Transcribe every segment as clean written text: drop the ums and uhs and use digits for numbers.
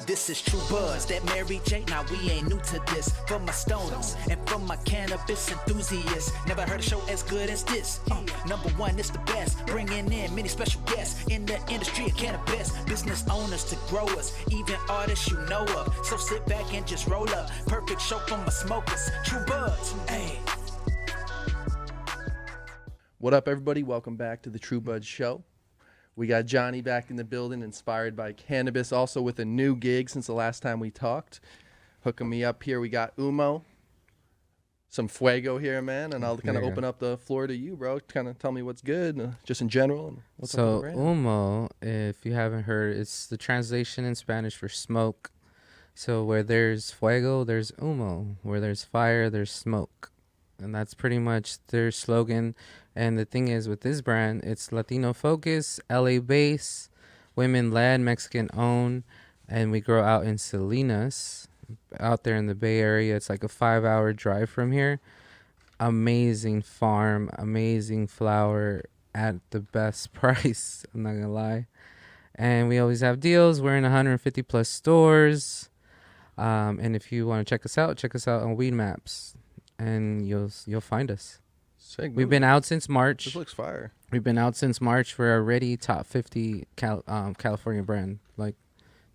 This is True Buds, that Mary J. Now we ain't new to this. For my stoners and for my cannabis enthusiasts, never heard a show as good as this. Number one, it's the best. Bringing in many special guests in the industry of cannabis. Business owners to growers, even artists you know of. So sit back and just roll up. Perfect show for my smokers. True Buds, hey. What up, everybody? Welcome back to the True Buds Show. We got Johnny back in the building, inspired by cannabis, also with a new gig since the last time we talked. Hooking me up here, we got Umo, some Fuego here, man, and I'll kind of open up the floor to you, bro. Kind of tell me what's good, just in general. And what's up with the brand. Umo, if you haven't heard, it's the translation in Spanish for smoke. So where there's fuego, there's humo. Where there's fire, there's smoke. And that's pretty much their slogan. And the thing is, with this brand, it's Latino focus, LA base, women led, Mexican owned, and we grow out in Salinas, out there in the Bay Area. It's like a 5-hour drive from here. Amazing farm, amazing flower at the best price. I'm not gonna lie. And we always have deals. We're in 150 plus stores. And if you want to check us out on Weed Maps, and you'll find us. Sick, We've been out since March. This looks fire. We've been out since March. We're already top 50 California brand, like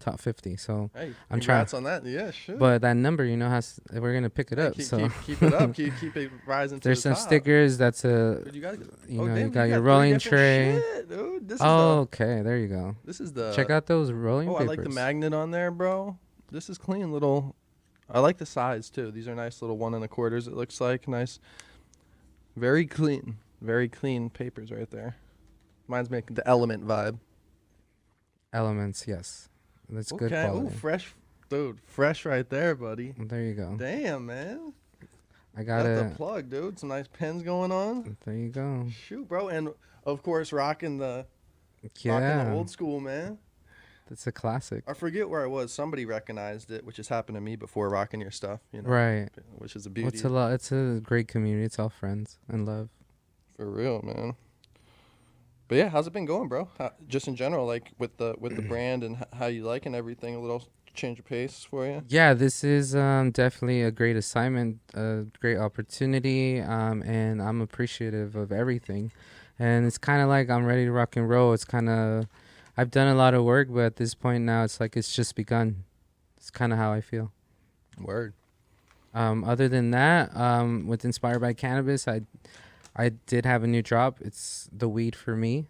top 50. So hey, I'm trying on that. Yeah, sure. But that number, we're gonna pick it up. Keep it up. Keep it rising. There's to the some top. stickers. That's Dude, you got your rolling tray. Shit, dude. This is okay, there you go. This is the. Check out those rolling papers. I like the magnet on there, bro. This is clean little. I like the size too. These are nice little 1 1/4. It looks like nice. Very clean papers right there. Mine's making the Element vibe. Elements, yes, that's good quality. Ooh, fresh, dude. Fresh right there, buddy. There you go. Damn, man. I got the plug, dude. Some nice pens going on. There you go. Shoot, bro, and of course rocking the old school, man. That's a classic. I forget where I was. Somebody recognized it, which has happened to me before rocking your stuff, Right. Which is a beauty. It's a great community. It's all friends and love. For real, man. But yeah, how's it been going, bro? Just in general, like with the brand and how you like and everything, a little change of pace for you? Yeah, this is definitely a great assignment, a great opportunity, and I'm appreciative of everything. And it's kind of like I'm ready to rock and roll. It's kind of... I've done a lot of work, but at this point now, it's like it's just begun. It's kind of how I feel. Word. Other than that, with Inspired by Cannabis, I did have a new drop. It's the weed for me,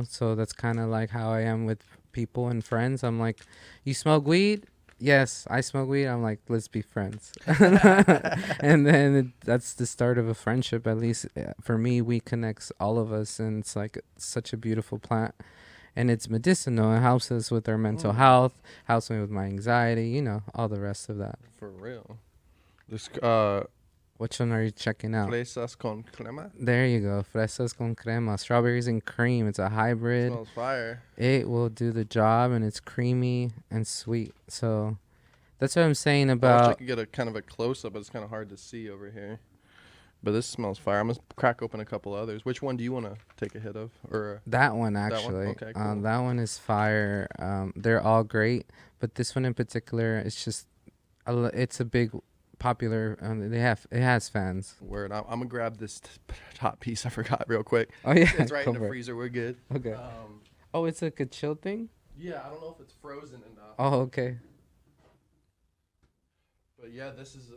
so that's kind of like how I am with people and friends. I'm like, you smoke weed? Yes, I smoke weed. I'm like, let's be friends. And then that's the start of a friendship. At least for me, weed connects all of us, and it's like such a beautiful plant. And it's medicinal. It helps us with our mental health, helps me with my anxiety, all the rest of that. For real. This Which one are you checking out? Fresas con crema. There you go. Fresas con crema. Strawberries and cream. It's a hybrid. It smells fire. It will do the job, and it's creamy and sweet. So that's what I'm saying about... I wish I could get a kind of a close-up, but it's kind of hard to see over here. But this smells fire. I'm going to crack open a couple others. Which one do you want to take a hit of? Or that one, actually. That one? Okay, cool. That one is fire. They're all great. But this one in particular, it's just... It's a big... popular. It has fans. Word. I'm going to grab this top piece I forgot real quick. Oh, yeah. It's right in the freezer. We're good. Okay. It's like a chill thing? Yeah, I don't know if it's frozen enough. Oh, okay. But yeah, this is...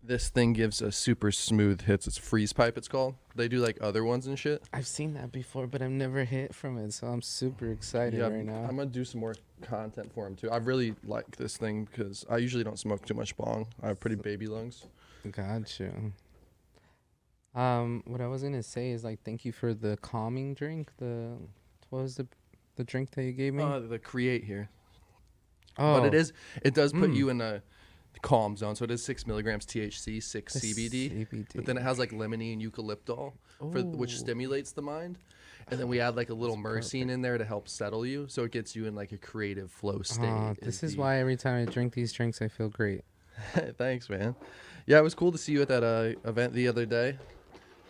This thing gives a super smooth hits. It's freeze pipe, it's called. They do like other ones and shit. I've seen that before, but I've never hit from it, so I'm super excited right now. I'm gonna do some more content for him too. I really like this thing because I usually don't smoke too much bong. I have pretty baby lungs. Got you. What I was gonna say is like thank you for the calming drink. What was the drink that you gave me? The Create here. Oh, but it does put you in a calm zone. So it is 6 milligrams THC, 6 CBD, but then it has like lemony and eucalyptol, which stimulates the mind. And then we add like a little myrcene in there to help settle you, so it gets you in like a creative flow state. This is why every time I drink these drinks, I feel great. Thanks, man. Yeah, it was cool to see you at that event the other day.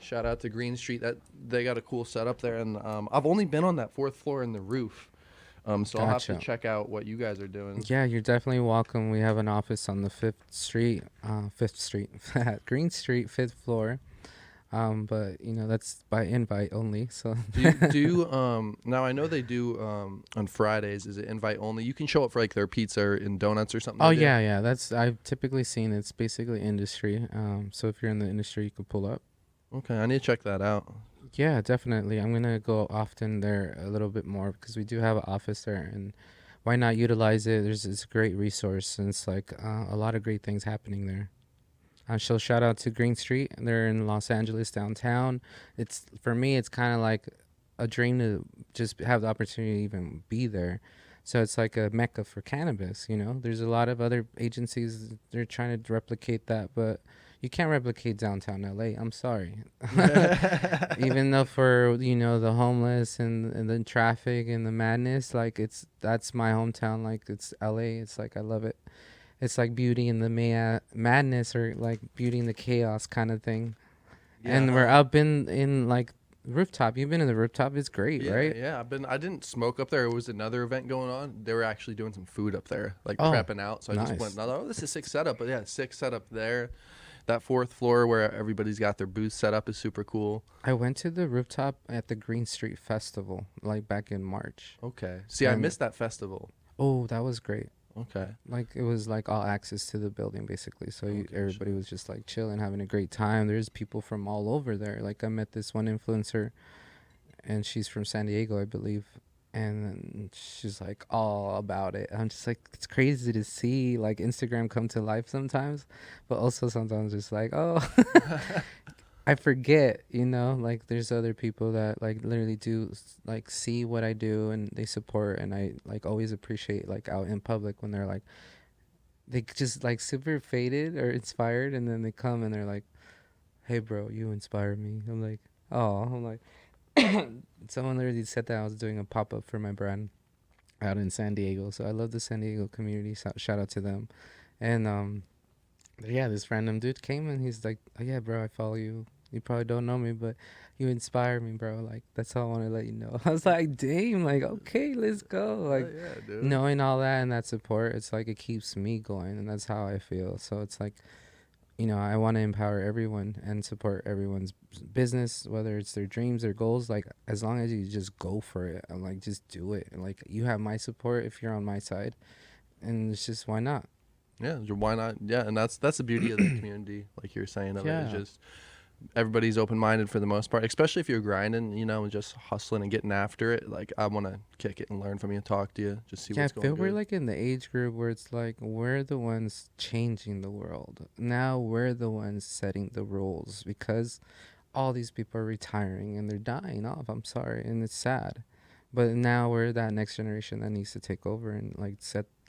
Shout out to Green Street. They got a cool setup there, and I've only been on that 4th floor in the roof. So I'll have to Gotcha. check out what you guys are doing. Yeah, you're definitely welcome. We have an office on the Fifth Street, Green Street, 5th floor. But that's by invite only. So Now I know they do on Fridays. Is it invite only? You can show up for like their pizza and donuts or something. oh they do? yeah, that's I've typically seen it's basically industry. So if you're in the industry, you could pull up. Okay, I need to check that out. Yeah, definitely. I'm gonna go often there a little bit more because we do have an office there, and why not utilize it? It's a great resource, and it's like a lot of great things happening there. So shout out to Green Street. They're in Los Angeles downtown. It's for me, it's kind of like a dream to just have the opportunity to even be there. So it's like a mecca for cannabis. There's a lot of other agencies they're trying to replicate that, but you can't replicate downtown LA. I'm sorry. Even though for the homeless and the traffic and the madness, like that's my hometown. Like it's LA. It's like I love it. It's like beauty in the madness, or like beauty in the chaos kind of thing. Yeah, And we're up in like rooftop. You've been in the rooftop. It's great, yeah, right? Yeah, I didn't smoke up there. It was another event going on. They were actually doing some food up there, like Oh, prepping out. So I just nice. went, oh, this is sick setup. But yeah, sick setup there. That 4th floor where everybody's got their booth set up is super cool. I went to the rooftop at the Green Street Festival, like back in March. Okay. See, I And- missed that festival. Oh, that was great. Okay. Like it was like all access to the building basically, so Okay, everybody was just like chilling, having a great time. There's people from all over there. Like I met this one influencer, and she's from San Diego, I believe, and then she's like all about it. I'm just like, it's crazy to see like Instagram come to life sometimes, but also sometimes it's like, oh, I forget, like there's other people that like literally do like see what I do and they support, and I like always appreciate like out in public when they're like, they just like super faded or inspired, and then they come and they're like, hey bro, you inspired me. I'm like someone literally said that I was doing a pop-up for my brand out in San Diego, so I love the San Diego community. So shout out to them. And yeah, this random dude came and he's like, oh yeah bro, I follow you. You probably don't know me, but you inspire me, bro. Like that's all I want to let you know. I was like, damn, like okay, let's go. Like yeah, dude. knowing all that and that support, it's like it keeps me going, and that's how I feel. So it's like, I want to empower everyone and support everyone's business, whether it's their dreams or goals. Like as long as you just go for it and like just do it, and like you have my support if you're on my side, and it's just why not. Yeah, why not? Yeah, and that's the beauty of the community, like you're saying. Of it. It's Yeah. just everybody's open-minded for the most part, especially if you're grinding, and just hustling and getting after it. Like I want to kick it and learn from you, talk to you, just see Yeah, I what's going feel on. we're like in the age group where it's like we're the ones changing the world. Now we're the ones setting the rules because all these people are retiring and they're dying off. I'm sorry, and it's sad. But now we're that next generation that needs to take over and like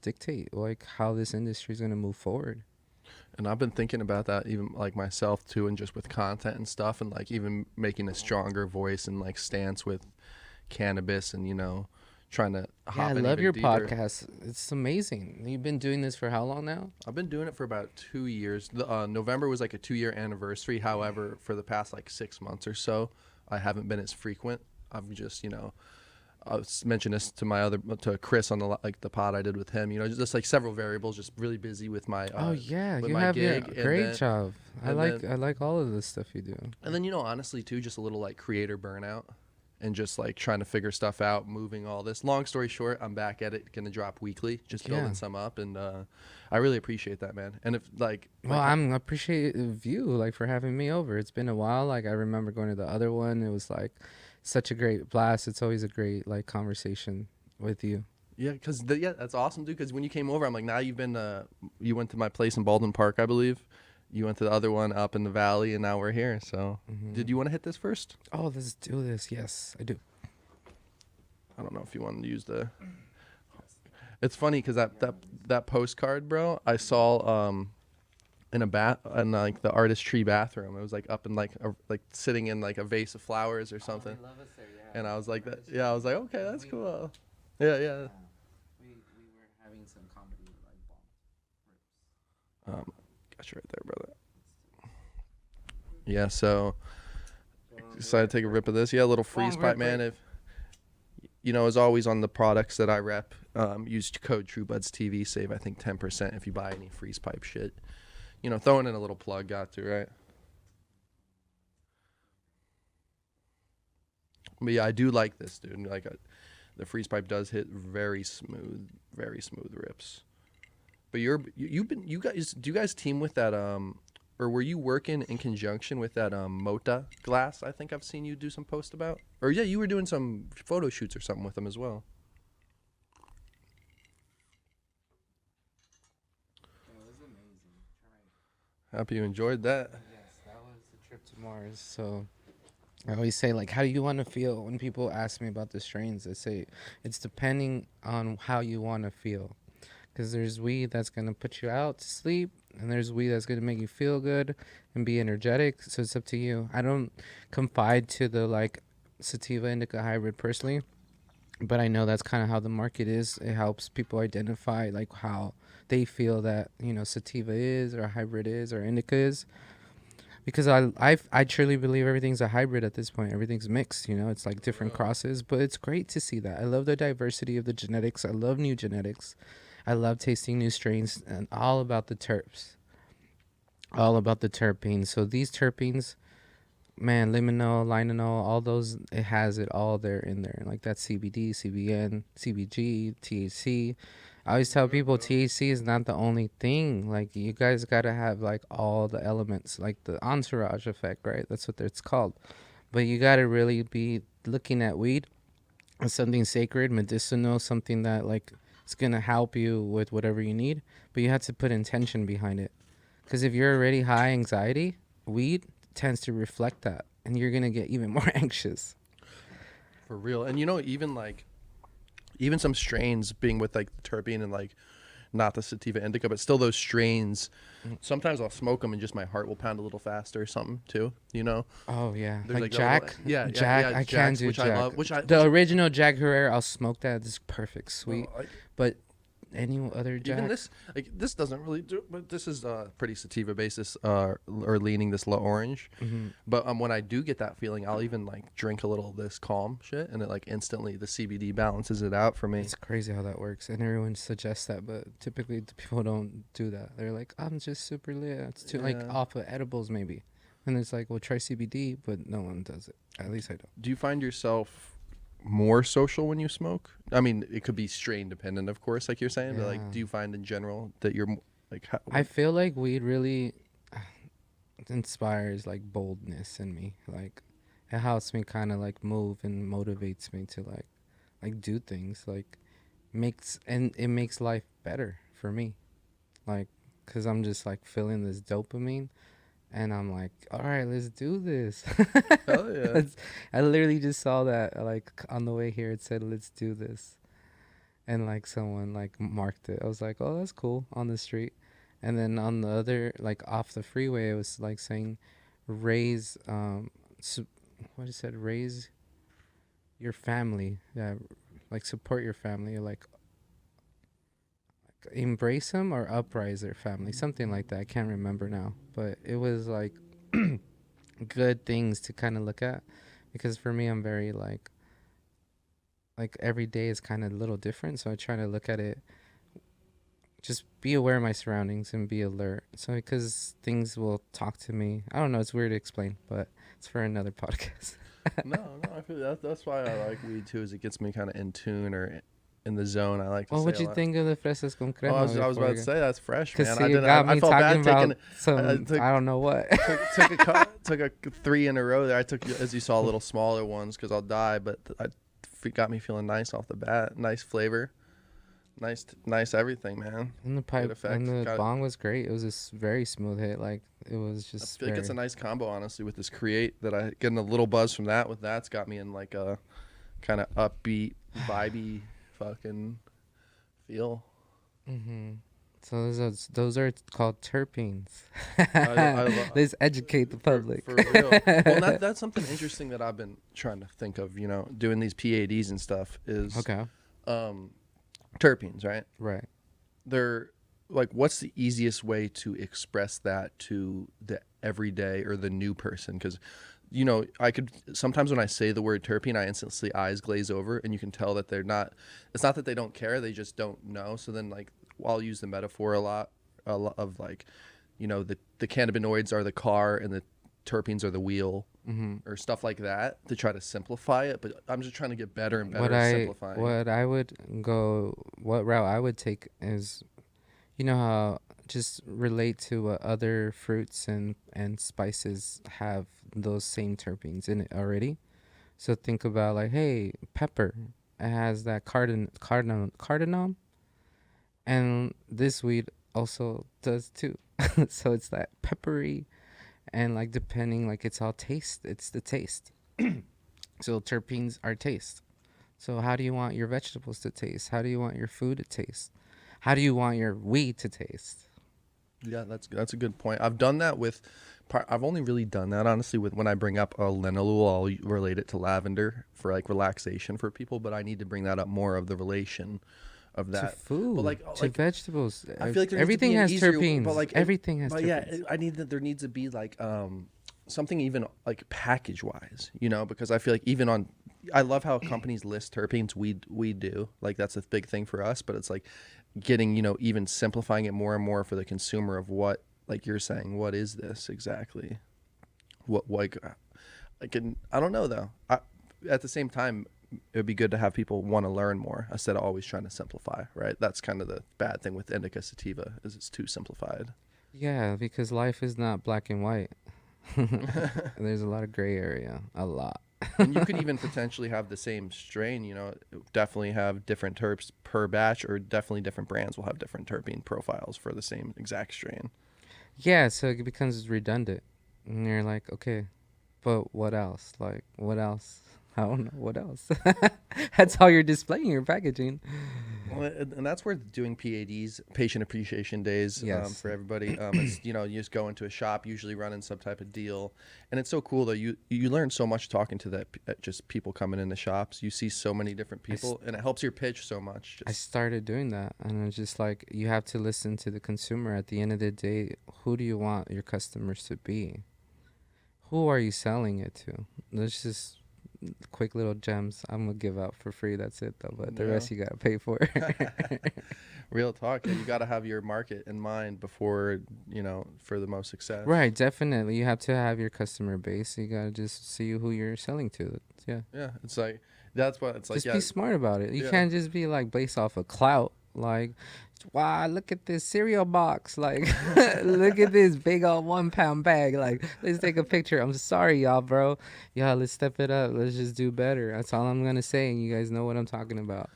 dictate like how this industry is going to move forward. And I've been thinking about that even like myself too, and just with content and stuff, and like even making a stronger voice and like stance with cannabis, and trying to Yeah, hop I in love even your deeper. podcast. It's amazing. You've been doing this for how long now? I've been doing it for about 2 years. November was like a 2-year anniversary. However, for the past like 6 months or so, I haven't been as frequent. I've just I was mentioning this to Chris on the pod I did with him. Just like several variables. Just really busy with my. Oh yeah, with you my have your gig, and great then- job. I and like all of the stuff you do. And then honestly too, just a little like creator burnout, and just like trying to figure stuff out, moving all this. Long story short, I'm back at it. Gonna drop weekly, just building Yeah. some up, and I really appreciate that, man. And if like, Well, I'm appreciative of you like for having me over. It's been a while. Like I remember going to the other one. It was like such a great blast. It's always a great like conversation with you. yeah, because that's awesome, dude. Because when you came over, I'm like, now you went to my place in Baldwin Park, I believe. You went to the other one up in the valley, and now we're here. So, did you want to hit this first? Oh, let's do this. Yes, I do. I don't know if you want to use the. It's funny because that postcard, bro, I saw in like the artist tree bathroom. It was like up in like sitting in like a vase of flowers or something. love us there, yeah. And I was like, I was like, okay, that's cool. Yeah. We were having some comedy like Got you right there, brother. Yeah, so decided to take a rip of this. Yeah, a little freeze Long pipe, rip, man. right? as always on the products that I rep, use code TRUEBUDSTV, save I think 10% if you buy any freeze pipe shit. Throwing in a little plug, got to, right? But yeah, I do like this, dude. Like the freeze pipe does hit very smooth rips. But do you guys team with that or were you working in conjunction with that Mota glass? I think I've seen you do some post about. Or yeah, you were doing some photo shoots or something with them as well. It was amazing. Happy you enjoyed that. Yes, that was the trip to Mars. So I always say, like, how do you want to feel? When people ask me about the strains, I say it's depending on how you want to feel. Because there's weed that's going to put you out to sleep, and there's weed that's going to make you feel good and be energetic. So it's up to you. I don't confide to the, like, sativa indica hybrid personally, but I know that's kind of how the market is. It helps people identify, like, how they feel that, sativa is or hybrid is or indica is. Because I truly believe everything's a hybrid at this point. Everything's mixed, it's like different crosses, but it's great to see that. I love the diversity of the genetics. I love new genetics. I love tasting new strains, and all about the terps, all about the terpenes. So these terpenes, man, limonol, linalool, all those, it has it all there in there. Like that CBD, CBN, CBG, THC. I always tell people THC is not the only thing. Like, you guys got to have, like, all the elements, like the entourage effect, right? That's what it's called. But you got to really be looking at weed as something sacred, medicinal, something that, like, it's going to help you with whatever you need. But you have to put intention behind it. Because if you're already high anxiety, weed tends to reflect that. And you're going to get even more anxious. For real. And, even some strains being with like the terpene and like not the sativa indica, but still those strains, sometimes I'll smoke them and just my heart will pound a little faster or something too, Oh yeah, There's like that Jack. little, Jack. I can do which Jack. I love, The original Jack Herrera, I'll smoke that. It's perfect, sweet. Well, but any other Jack? even this doesn't really do, but this is pretty sativa basis or leaning this low orange. But when I do get that feeling, I'll even like drink a little of this calm shit, and it like instantly the CBD balances it out for me. It's crazy how that works, and everyone suggests that, but typically the people don't do that. They're like, I'm just super lit. It's too like off of edibles maybe, and it's like, well, try CBD, but no one does it. At least I don't. Do you find yourself more social when you smoke? I mean, it could be strain dependent, of course, like you're saying, but like, do you find in general that you're like I feel like weed really inspires like boldness in me. Like, it helps me kind of like move and motivates me to like do things, like it makes life better for me, like, because I'm just like feeling this dopamine. And I'm like, all right, let's do this. Hell yeah. I literally just saw that, like, on the way here. It said, let's do this. And, like, someone, like, marked it. I was like, oh, that's cool, on the street. And then on the other, like, off the freeway, it was, like, saying, raise, what it said, raise your family. Yeah, like, support your family. Or, like, embrace them or uprise their family, something like that. I can't remember now, but it was like good things to kind of look at, because for me, I'm very like every day is kind of a little different, so I try to look at it, just be aware of my surroundings and be alert, so because things will talk to me. I don't know, it's weird to explain, but it's for another podcast. no, I feel that's why I like weed too, is it gets me kind of in tune or in the zone. I like to Well, say what'd you think of the fresas con crema? I was about to say that's fresh, man. See, I felt bad taking I don't know what. took a 3 in a row there. I took, as you saw, a little smaller ones because I'll die, but it got me feeling nice off the bat. Nice flavor, nice everything, man. And the pipe and the bong was great. It was a very smooth hit. Like, it was just. I feel like it's a nice combo, honestly, with this Create that I getting a little buzz from that. With that's got me in like a kind of upbeat, vibey fucking feel. So those are called terpenes. Let's educate the public. For real. Well, that's something interesting that I've been trying to think of, doing these PADs and stuff is terpenes, right? Right. They're like, what's the easiest way to express that to the everyday or the new person? Because you know, I could sometimes when I say the word terpene, I instantly eyes glaze over, and you can tell that they're not. It's not that they don't care; they just don't know. So then, like, I'll use the metaphor a lot of like, you know, the cannabinoids are the car and the terpenes are the wheel, or stuff like that to try to simplify it. But I'm just trying to get better and better at simplifying. What route I would take is, you know how just relate to what other fruits and spices have those same terpenes in it already. So think about like, hey, pepper, it has that cardamom, and this weed also does too. So it's that peppery, and like depending, like it's all taste. It's the taste. So terpenes are taste. So how do you want your vegetables to taste? How do you want your food to taste? How do you want your weed to taste? Yeah, that's a good point. I've done that with. I've only really done that honestly with when I bring up a linalool, I'll relate it to lavender for like relaxation for people. But I need to bring that up more of the relation of that To food, But to vegetables. I feel like everything has terpenes. But like everything has but terpenes. yeah, I need that. There needs to be like something even like package wise, you know, because I feel like even on. I love how companies list terpenes. We do like that's a big thing for us, but it's like getting, you know, even simplifying it more and more for the consumer of what, like you're saying, what is this exactly? What, like, I don't know though. At the same time, it would be good to have people want to learn more instead of always trying to simplify, right? That's kind of the bad thing with indica sativa is it's too simplified. Yeah, because life is not black and white. There's a lot of gray area, a lot. And you could even potentially have the same strain, you know, definitely have different terps per batch, or definitely different brands will have different terpene profiles for the same exact strain. Yeah, so it becomes redundant. And you're like, okay, but what else? Like, what else? I don't know. What else? That's how you're displaying your packaging. Well, and that's where doing PADs, patient appreciation days, Yes. for everybody. Is, you know, you just go into a shop, usually running some type of deal, and it's so cool though. You learn so much talking to just people coming in the shops. You see so many different people, and it helps your pitch so much. I started doing that, and it's just like you have to listen to the consumer. At the end of the day, who do you want your customers to be? Who are you selling it to? Let's just quick little gems I'm gonna give out for free. That's it though, but the rest you gotta pay for. Real talk. You got to have your market in mind before, you know, for the most success. Right, definitely. You have to have your customer base. You gotta just see who you're selling to. Yeah. It's like that's what it's like. Just be smart about it. You can't just be like based off of clout. Like, wow, look at this cereal box. Like, look at this big old 1 pound bag. Like, let's take a picture. I'm sorry, y'all, bro. Y'all, let's step it up. Let's just do better. That's all I'm gonna say. And you guys know what I'm talking about.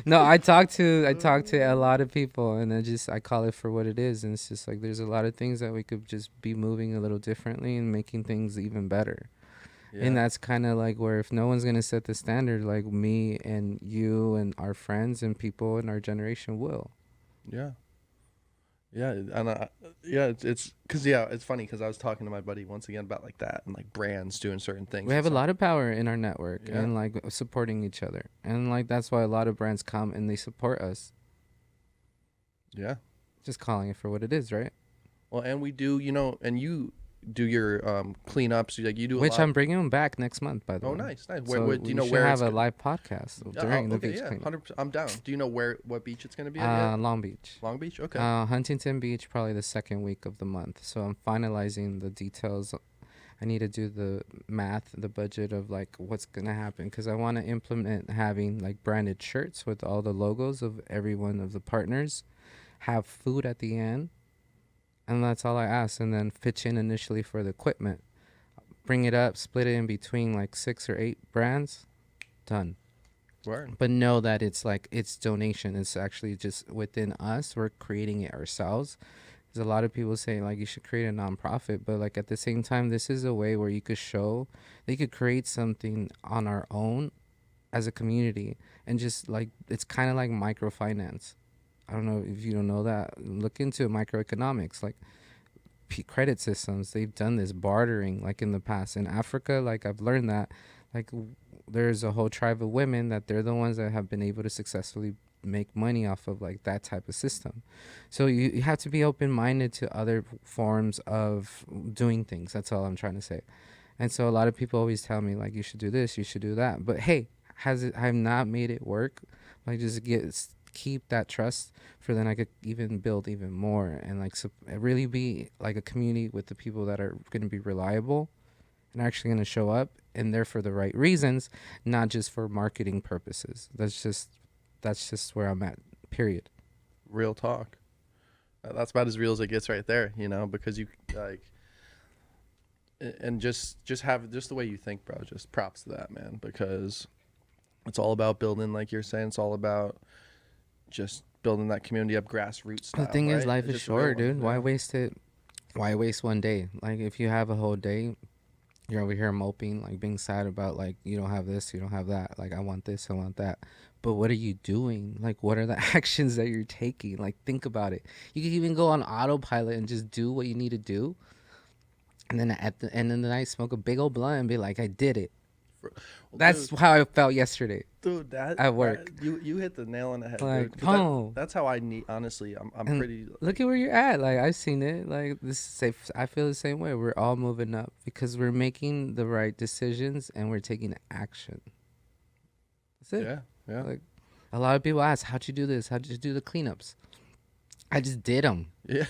No, I talk to a lot of people, and I call it for what it is. And it's just like there's a lot of things that we could just be moving a little differently and making things even better. Yeah. And that's kind of like where if no one's going to set the standard, like me and you and our friends and people in our generation will. Yeah. Yeah. And it's because, it's funny because I was talking to my buddy once again about like that and like brands doing certain things. We have a lot of power in our network and like supporting each other. And like that's why a lot of brands come and they support us. Yeah. Just calling it for what it is, right? Well, and we do, you know, and you do your cleanups, like you do, which I'm bringing them back next month, by the way. Oh, nice. So do you know where have a live podcast during the beach cleanup? 100%. I'm down. Do you know what beach it's going to be at? Long Beach. Long Beach. Okay. Huntington Beach, probably the second week of the month. So I'm finalizing the details. I need to do the math, the budget of like what's gonna happen, because I want to implement having like branded shirts with all the logos of every one of the partners, have food at the end. And that's all I ask. And then pitch in initially for the equipment. Bring it up, split it in between like 6 or 8 brands. Done. Word. But know that it's like it's donation. It's actually just within us. We're creating it ourselves. There's a lot of people saying like you should create a nonprofit. But like at the same time, this is a way where you could show, they could create something on our own as a community. And just like, it's kind of like microfinance. I don't know if you don't know that. Look into microeconomics, like credit systems. They've done this bartering, like in the past in Africa. Like I've learned that, like there's a whole tribe of women that they're the ones that have been able to successfully make money off of like that type of system. So you have to be open-minded to other forms of doing things. That's all I'm trying to say. And so a lot of people always tell me like, you should do this, you should do that. But hey, I've not made it work. Like, just keep that trust for then I could even build even more and like really be like a community with the people that are going to be reliable and actually going to show up and there for the right reasons, not just for marketing purposes. That's just where I'm at, period. Real talk. That's about as real as it gets right there, you know, because you like, and just have just the way you think, bro. Just props to that, man, because it's all about building, like you're saying. It's all about just building that community up, grassroots style. The thing is, right? life It's is just a real short, one, dude. yeah. Why waste it? Why waste one day? Like, if you have a whole day, you're over here moping, like being sad about like you don't have this, you don't have that. Like, I want this, I want that. But what are you doing? Like, what are the actions that you're taking? Like, think about it. You could even go on autopilot and just do what you need to do. And then at the end of the night, smoke a big old blunt and be like, I did it. Well, That's dude, how I felt yesterday. dude, that at work. you hit the nail on the head. Like, dude, 'cause oh. that's how I need. Honestly, I'm And pretty. Look at where you're at. Like, I've seen it. Like, this is safe. I feel the same way. We're all moving up because we're making the right decisions and we're taking action. That's it. Yeah, yeah, Like, a lot of people ask, how'd you do this? How'd you do the cleanups? I just did them. yeah.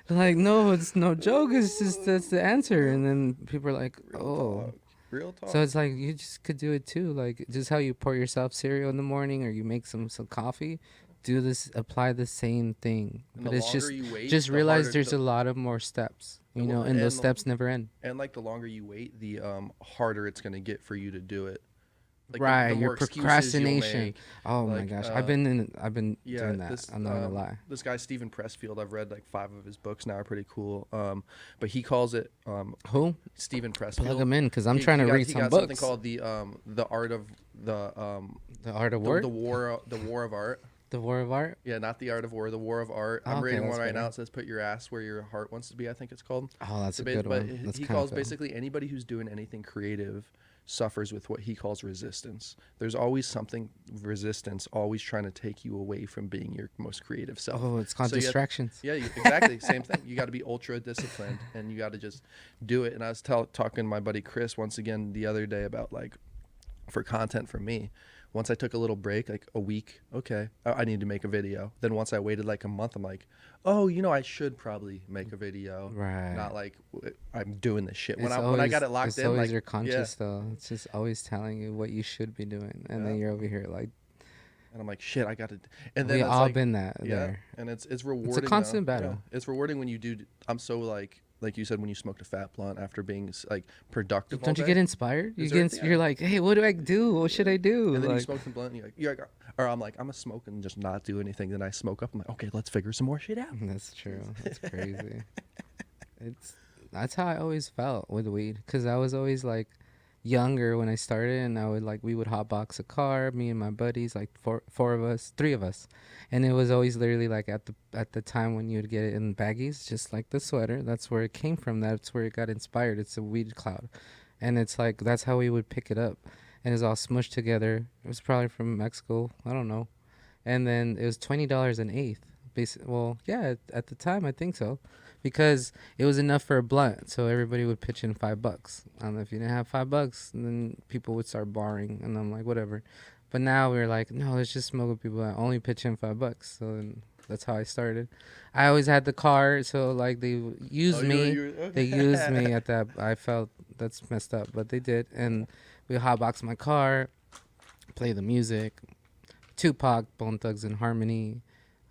Like, no, it's no joke. It's just, that's the answer. And then people are like, oh. Real talk. So it's like, you just could do it too. Like, just how you pour yourself cereal in the morning or you make some coffee. Do this, apply the same thing. And But the it's longer you wait, just the realize harder there's the- a lot of more steps, you Well, know, and those and steps never end. And like the longer you wait, the harder it's gonna get for you to do it. Like, Right, the your more excuses you'll procrastination. make. Oh my Like, gosh, I've been Yeah, doing that. I'm not gonna lie. This guy Stephen Pressfield, I've read like 5 of his books now, are pretty cool. But he calls it Who? Stephen Pressfield. Plug them in, because I'm He- trying he to got- read he some got books. something called the art of the Art of War. the war of art. The War of Art. Yeah, not the art of war, the war of art. Oh, I'm okay, reading one that's right better. now. It says "Put your ass where your heart wants to be." I think it's called. Oh, that's So a ba- good but one. That's he kind calls of basically anybody who's doing anything creative suffers with what he calls resistance. There's always something resistance, always trying to take you away from being your most creative self. Oh, it's called So you have- distractions. Yeah, exactly. Same thing. You got to be ultra disciplined and you got to just do it. And I was talking to my buddy Chris once again the other day about like for content for me. Once I took a little break, like a week, okay, I need to make a video. Then once I waited like a month, I'm like, oh, you know, I should probably make a video. Right. Not like I'm doing this shit. When It's I got it locked it's in, always like your conscious though. It's just always telling you what you should be doing, and then Yeah. you're over here like, and I'm like, shit, I got to. And then we it's all like, been that yeah, there. and it's rewarding. constant though. battle. Yeah. It's rewarding when you do. I'm so like you said, when you smoked a fat blunt after being like productive. Don't all you day. get inspired? You Is there- get yeah. you're like, hey, what do I do? What should I do? And then you Like, smoke some blunt, and you're like, or I'm like, I'm gonna smoke and just not do anything. Then I smoke up. I'm like, okay, let's figure some more shit out. that's true. That's crazy. That's how I always felt with weed, because I was always like younger when I started, and we would hotbox a car, me and my buddies, like three of us, and it was always literally like at the time when you would get it in baggies, just like the sweater. That's where it came from. That's where it got inspired. It's a weed cloud, and it's like that's how we would pick it up, and it's all smushed together. It was probably from Mexico. I don't know, and then it was $20 an eighth. Well, yeah, at the time I think so. Because it was enough for a blunt, so everybody would pitch in $5. If you didn't have $5, then people would start borrowing, and I'm like, whatever. But now we're like, no, let's just smoke with people that only pitch in $5. So then that's how I started. I always had the car, so like they used me. They used me at that. I felt that's messed up, but they did, and we hotboxed my car, play the music, Tupac, Bone Thugs and Harmony.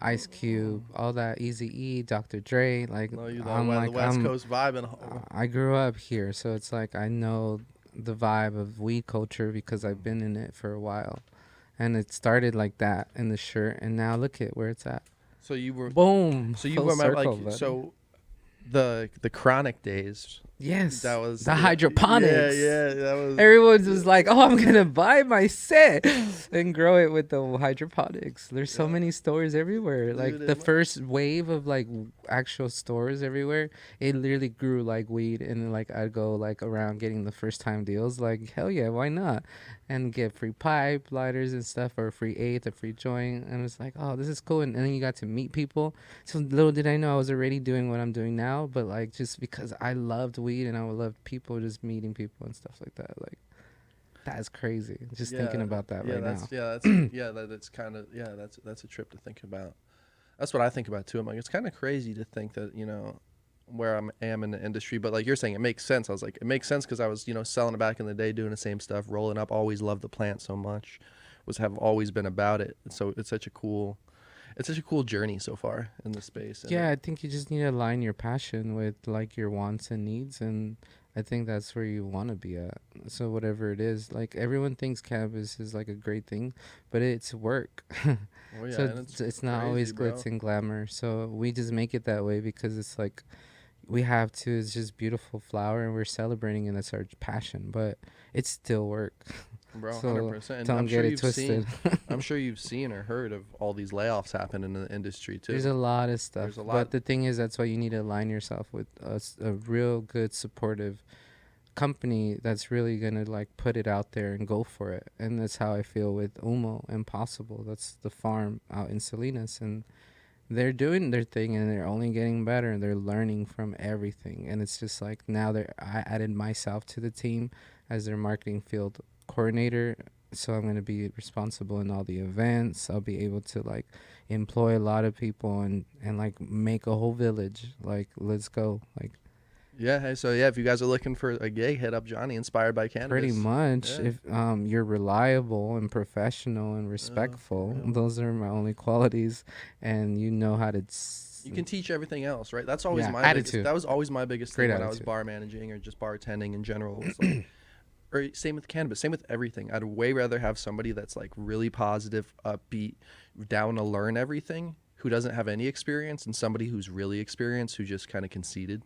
Ice Cube, all that, Eazy-E, Dr. Dre, like No, you know, I'm the West Coast vibing. I grew up here, so it's like I know the vibe of weed culture because I've been in it for a while, and it started like that in the shirt, and now look at where it's at. So you were Boom. So you Full remember circle, like buddy. so the chronic days Yes, That was the hydroponics. Yeah, that was. Everyone was like, "Oh, I'm gonna buy my set and grow it with the hydroponics." There's so many stores everywhere. Like Dude, the first wave of like actual stores everywhere, it literally grew like weed. And then, like I'd go like around getting the first time deals. Like hell yeah, why not? And get free pipe lighters and stuff, or a free eighth, a free joint. And it's like, oh, this is cool. And then you got to meet people. So little did I know I was already doing what I'm doing now, but like just because I loved weed and I loved people, just meeting people and stuff like that. Like that's crazy. Just thinking about that right now. That's kind of that's a trip to think about. That's what I think about too. I'm like, it's kind of crazy to think that, you know, where I am in the industry, but like you're saying, it makes sense. I was like, it makes sense because I was, you know, selling it back in the day, doing the same stuff, rolling up. Always loved the plant so much, have always been about it. So it's such a cool journey so far in the space. And I think you just need to align your passion with like your wants and needs, and I think that's where you want to be at. So whatever it is, like everyone thinks cannabis is like a great thing, but it's work. Oh, yeah, So and it's not always glitz and glamour. So we just make it that way because it's like we have to. It's just beautiful flower, and we're celebrating, and that's our passion. But it's still work. Bro, So 100%. And don't get it twisted. I'm sure you've seen or heard of all these layoffs happen in the industry too. There's a lot of stuff. There's a lot. But the thing is, that's why you need to align yourself with a real good supportive company that's really gonna like put it out there and go for it. And that's how I feel with Umo and Possible. That's the farm out in Salinas, and they're doing their thing, and they're only getting better, and they're learning from everything. And it's just like now I added myself to the team as their marketing field coordinator, so I'm going to be responsible in all the events. I'll be able to like employ a lot of people and like make a whole village. Like, let's go. Like, yeah. Hey, so yeah, if you guys are looking for a gig, hit up Johnny, Inspired by Cannabis. pretty much. Yeah. If you're reliable and professional and respectful, those are my only qualities, and you know how to you can teach everything else, right? That's always my attitude. biggest, that was always my biggest Great thing when I was attitude. bar managing or just bartending in general. It was like, or same with cannabis, same with everything. I'd way rather have somebody that's like really positive, upbeat, down to learn everything, who doesn't have any experience, and somebody who's really experienced, who just kind of conceded.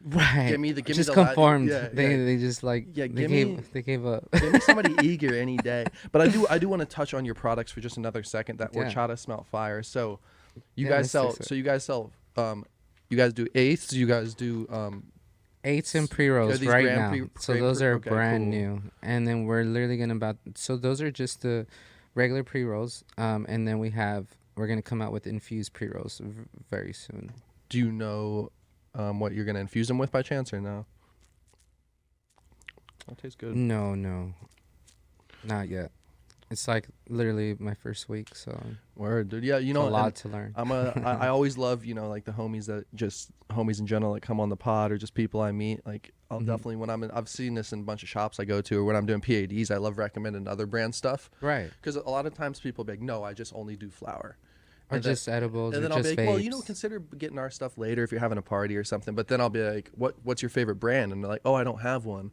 Right. Give me just the conformed. Yeah, They just like Yeah, they gave up. Give me somebody eager any day. But I do want to touch on your products for just another second. That horchata smelt fire. So you guys sell. So you guys sell. You guys do eighths. You guys do eights and pre-rolls these right gram now. So those are brand new. And then we're literally gonna so those are just the regular pre-rolls. And then we're gonna come out with infused pre-rolls very soon. Do you know what you're gonna infuse them with by chance or no? That tastes good. No, not yet. It's like literally my first week, so Word, dude. Yeah, you know, a lot to learn. I always love, you know, like the homies in general that come on the pod, or just people I meet. Like I'll definitely, when I've seen this in a bunch of shops I go to, or when I'm doing PADs, I love recommending other brand stuff. Right. Because a lot of times people be like, no, I just only do flour. Or just edibles, and or then I'll just be like, well, vapes. you know, consider getting our stuff later if you're having a party or something. But then I'll be like, what's your favorite brand? And they're like, oh, I don't have one.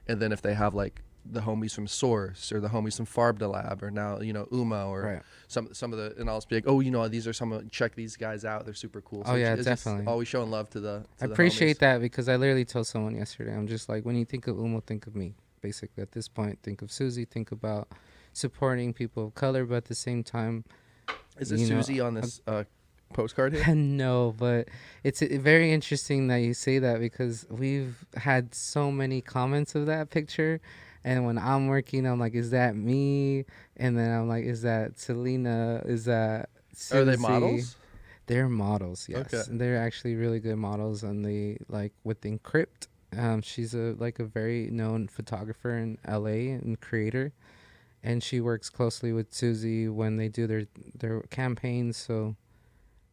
And then if they have like the homies from Source or the homies from Farb de Lab, or now, you know, Umo, or some of the, and I'll just be like, oh, you know, these are check these guys out, they're super cool. So yeah, it's definitely. Always showing love to the I appreciate homies. that, because I literally told someone yesterday, I'm just like, when you think of Umo, think of me. Basically, at this point, think of Susie, think about supporting people of color, but at the same time, is this Susie on this postcard here? No, but it's very interesting that you say that, because we've had so many comments of that picture. And when I'm working, I'm like, is that me? And then I'm like, is that Selena? Is that Susie? Are they models? They're models, yes. Okay. They're actually really good models. And they, like, with Encrypt, she's a very known photographer in LA and creator. And she works closely with Susie when they do their campaigns. So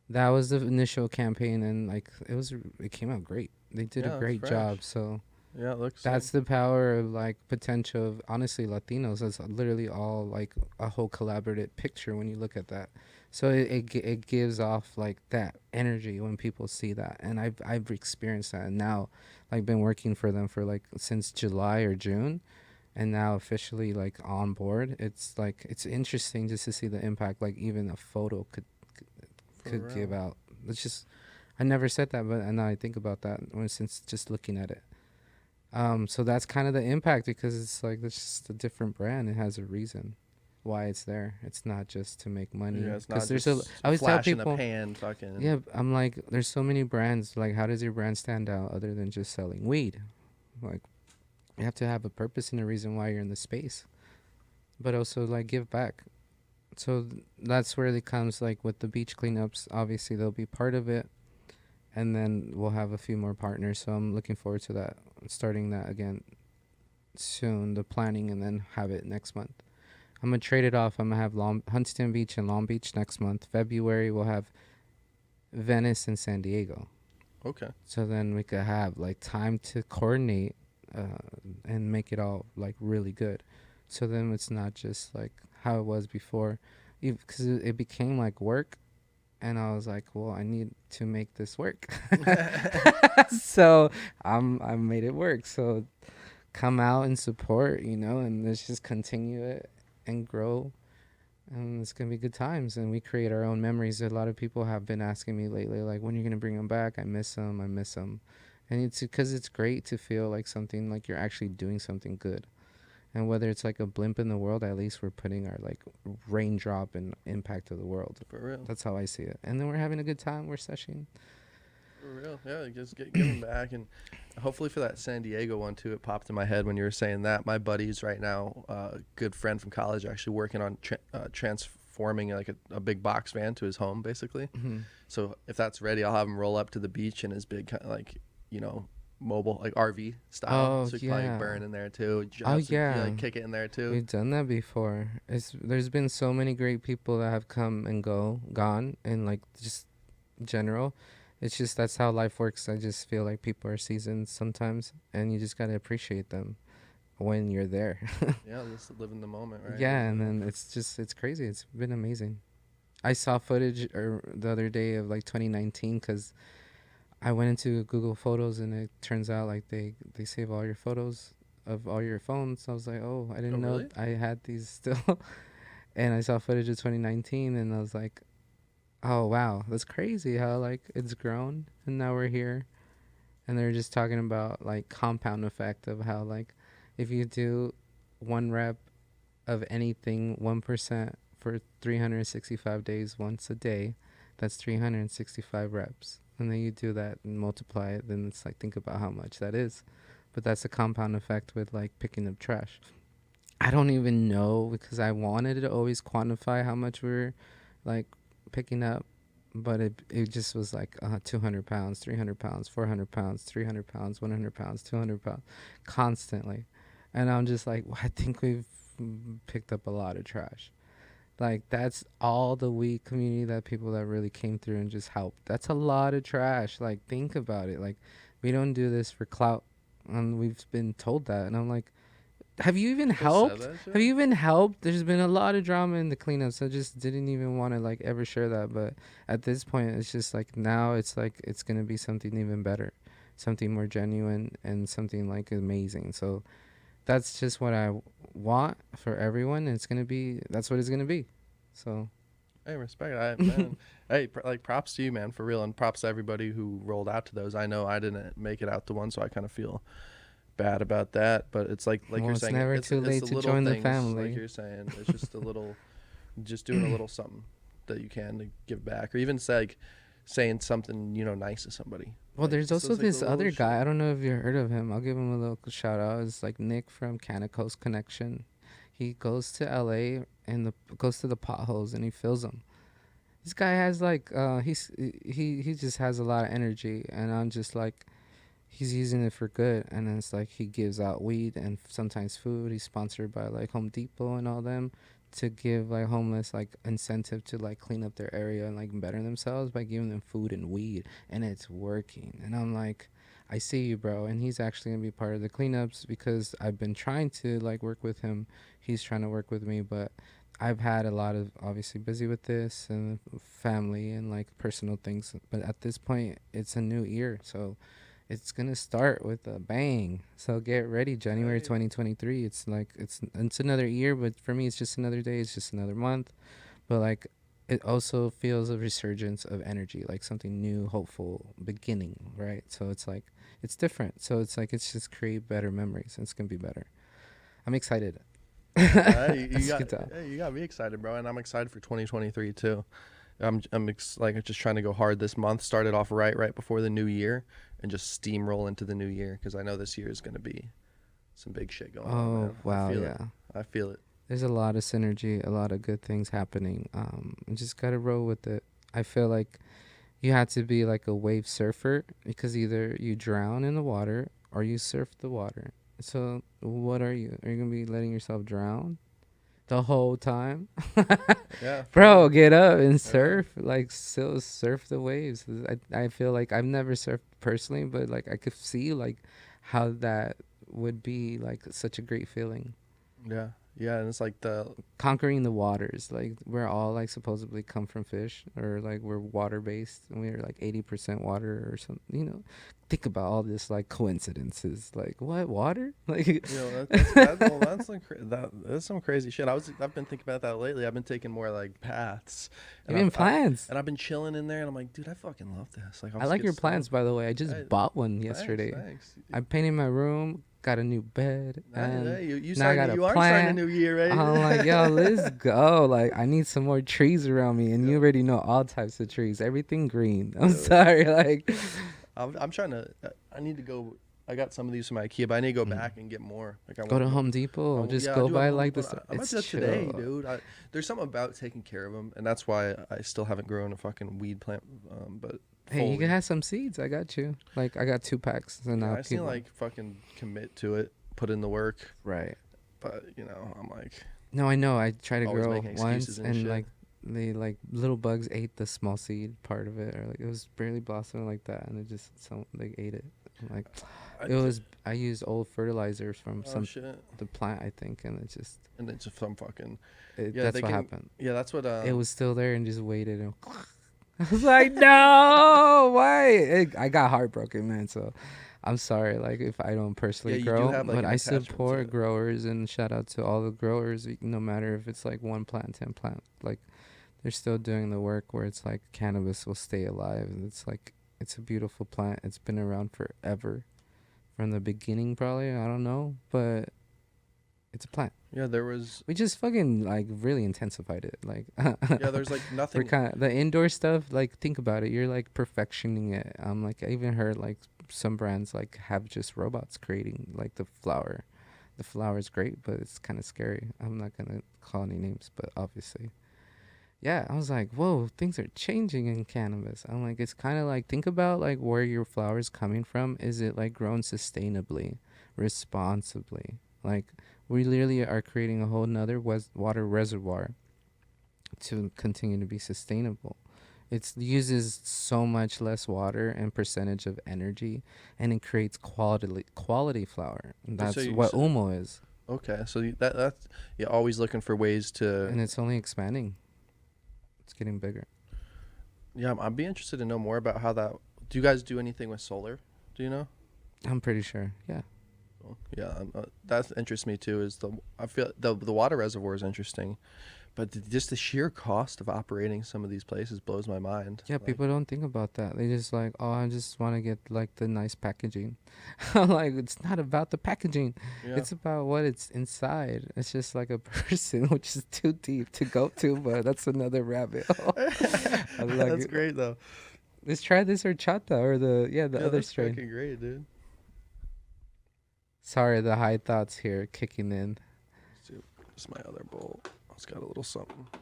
that was the initial campaign, and like it came out great. They did a great job. So yeah, it looks. That's the power of like potential of honestly Latinos. It's literally all like a whole collaborative picture when you look at that. So it gives off like that energy when people see that, and I've experienced that, and now like been working for them for like since July or June, and now officially like on board. It's like it's interesting just to see the impact like even a photo could give out. It's just I never said that, but now I think about that since just looking at it. So that's kind of the impact, because it's like it's just a different brand. It has a reason why it's there. It's not just to make money. Yeah, it's Because not there's just I always tell flash in the people, pan, fucking. yeah, I'm like, there's so many brands. Like, how does your brand stand out other than just selling weed? Like, you have to have a purpose and a reason why you're in the space, but also like give back. So that's where it comes, like with the beach cleanups. Obviously, they'll be part of it, and then we'll have a few more partners. So I'm looking forward to that, starting that again soon, the planning, and then have it next month. I'm gonna trade it off. I'm gonna have Huntington Beach and Long Beach next month. February we'll have Venice and San Diego. Okay. So then we could have like time to coordinate and make it all like really good. So then it's not just like how it was before, because it became like work, and I was like, well, I need to make this work. So I made it work. So come out and support, and let's just continue it and grow. And it's gonna be good times, and we create our own memories. A lot of people have been asking me lately, like, when are you gonna bring them back? I miss them. I miss them. And it's because it's great to feel like something, like you're actually doing something good. And whether it's like a blimp in the world, at least we're putting our like raindrop and impact of the world. For real. That's how I see it. And then we're having a good time. We're sessioning. For real. Yeah, just give them back. And hopefully for that San Diego one, too, it popped in my head when you were saying that. My buddy's right now, a good friend from college, actually working on transforming like a big box van to his home, basically. Mm-hmm. So if that's ready, I'll have him roll up to the beach in his big, kind of like, mobile, like RV style. Oh, So we can probably yeah. burn in there, too. Yeah. Like kick it in there, too. We've done that before. There's been so many great people that have come and gone, and like just general. It's just that's how life works. I just feel like people are seasons sometimes, and you just gotta appreciate them when you're there. Yeah, just live in the moment, right? Yeah, and then it's crazy. It's been amazing. I saw footage the other day of like 2019, because I went into Google Photos, and it turns out like they save all your photos of all your phones. I was like, oh, I didn't know really? I had these still. And I saw footage of 2019, and I was like, oh wow, that's crazy how like it's grown, and now we're here. And they're just talking about like compound effect of how like if you do 1 rep of anything 1% for 365 days once a day, that's 365 reps. And then you do that and multiply it, then it's like, think about how much that is. But that's a compound effect with like picking up trash. I don't even know, because I wanted to always quantify how much we're like picking up, but it just was like 200 pounds, 300 pounds, 400 pounds, 300 pounds, 100 pounds, 200 pounds, constantly. And I'm just like, well, I think we've picked up a lot of trash. Like, that's all the weed community, that people that really came through and just helped. That's a lot of trash. Like, think about it. Like, we don't do this for clout, and we've been told that. And I'm like, have you even helped? Have you even helped? There's been a lot of drama in the cleanups. I just didn't even want to like ever share that. But at this point, it's just like, now it's like it's gonna be something even better, something more genuine, and something like amazing. So that's just what I want for everyone. That's what it's gonna be. So Hey, respect. Man, hey, like props to you, man, for real, and props to everybody who rolled out to those. I know I didn't make it out to one, so I kind of feel bad about that, but it's like well, you're it's saying, never it's too late the to little join the things, family. like you're saying, it's just a little, just doing a little something that you can to give back, or even say, like saying something nice to somebody. Well, Like, there's also like this the other little guy. shit. I don't know if you heard of him. I'll give him a little shout out. It's like Nick from Cannabis Connection. He goes to LA and goes to the potholes and he fills them. This guy has like he just has a lot of energy, and I'm just like, he's using it for good. And then it's like he gives out weed and sometimes food. He's sponsored by like Home Depot and all them to give like homeless like incentive to like clean up their area and like better themselves by giving them food and weed, and it's working. And I'm like, I see you, bro. And he's actually gonna be part of the cleanups, because I've been trying to like work with him. He's trying to work with me, but I've had a lot of obviously busy with this and family and like personal things. But at this point, it's a new year, so it's gonna start with a bang. So get ready, January 2023. It's like it's another year, but for me, it's just another day. It's just another month. But like, it also feels a resurgence of energy, like something new, hopeful beginning, right? So it's like it's different. So it's like it's just create better memories. And it's gonna be better. I'm excited. You As you got can tell. you got me excited, bro, and I'm excited for 2023 too. Like just trying to go hard this month. Started off right before the new year, and just steamroll into the new year because I know this year is gonna be some big shit going on. Oh Man. wow, I feel yeah. it. I feel it. There's a lot of synergy, a lot of good things happening. You just gotta roll with it. I feel like you have to be like a wave surfer because either you drown in the water or you surf the water. So what are you? Are you gonna be letting yourself drown the whole time? Yeah, Bro, get up and surf. Like still surf the waves. I feel like I've never surfed personally, but like I could see like how that would be like such a great feeling. yeah, yeah, and it's like the Conquering the waters, like we're all like supposedly come from fish, or like we're water based and we're like 80% water or something, think about all this like coincidences, like what, water, like that's some crazy shit. I've been thinking about that lately. I've been taking more like paths, even plants. and I've been chilling in there, and I'm like, dude, I fucking love this. Like, I like your plants, by the way. I just Hey, bought one yesterday. Thanks. I painted my room, got a new bed, and Hey, you now I got you a are starting a plant. new year, right? I'm like, yo, let's go. Like, I need some more trees around me, and you already know all types of trees, everything green. I'm sorry, like. I'm trying to. I need to go. I got some of these from IKEA, but I need to go back and get more. Like, I Go want to more. Home Depot. Just Yeah, I go do buy have Home like Depot. this. I might It's do that chill. today, dude. There's something about taking care of them, and that's why I still haven't grown a fucking weed plant. But Hey, you fully. can have some seeds. I got you. Like, I got 2 packs. So now I just need to, like, fucking commit to it, put in the work. right. But I'm like, No, I know. I tried to Always grow making once, excuses and and shit. like they like little bugs ate the small seed part of it, or like it was barely blossoming like that, and it just they ate it. I'm like I used old fertilizers from oh shit, the plant, I think, and it just and then just some fucking that's what happened. Yeah, that's what. It was still there and just waited, and I was like, no, why? I got heartbroken, man. So I'm sorry, like if I don't personally Yeah, you do grow, have, like, but an I attachment to support it. growers, and shout out to all the growers. No matter if it's like 1 plant, 10 plant, like they're still doing the work where it's like cannabis will stay alive, and it's like it's a beautiful plant. It's been around forever, from the beginning probably. I don't know, but it's a plant. Yeah, there was. We just fucking like really intensified it. Like Yeah, there's like we're nothing. kind of the indoor stuff. Like think about it. You're like perfectioning it. Like I even heard like some brands like have just robots creating like the flower. The flower is great, but it's kind of scary. I'm not gonna call any names, but obviously, yeah. I was like, whoa, things are changing in cannabis. I'm like, it's kind of like think about like where your flower is coming from. Is it like grown sustainably, responsibly? Like we literally are creating a whole nother water reservoir to continue to be sustainable. It uses so much less water and percentage of energy, and it creates quality flower. And that's you what said- Umo is, Okay, so that's always looking for ways to. and it's only expanding. It's getting bigger. Yeah, I'd be interested to know more about how that. Do you guys do anything with solar? Do you know? I'm pretty sure. Yeah. Yeah, that interests me too. I feel the water reservoir is interesting, but just the sheer cost of operating some of these places blows my mind. Yeah, Like, people don't think about that. They just like, oh, I just want to get like the nice packaging. I'm like, it's not about the packaging. Yeah. It's about what it's inside. It's just like a person, which is too deep to go to, but that's another rabbit hole. I like That's it. great though. Let's try this horchata or the other that's strain. fucking great, dude. Sorry, the high thoughts here kicking in. This is my other bowl. It's got a little something. I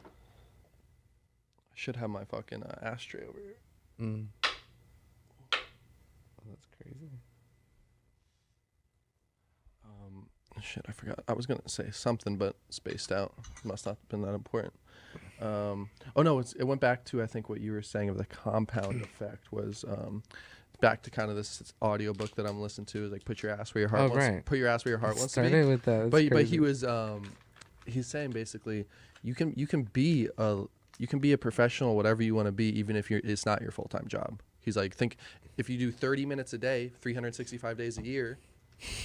should have my fucking ashtray over here. Mm. Oh, that's crazy. Shit, I forgot. I was gonna say something, but spaced out. Must not have been that important. Oh no, it went back to, I think, what you were saying of the compound effect was back to kind of this audiobook that I'm listening to, like put your ass where your heart wants. Right. Put your ass where your heart wants to be. Started with that. But he was he's saying basically you can be a professional, whatever you want to be, even if it's not your full-time job. He's like, think if you do 30 minutes a day, 365 days a year,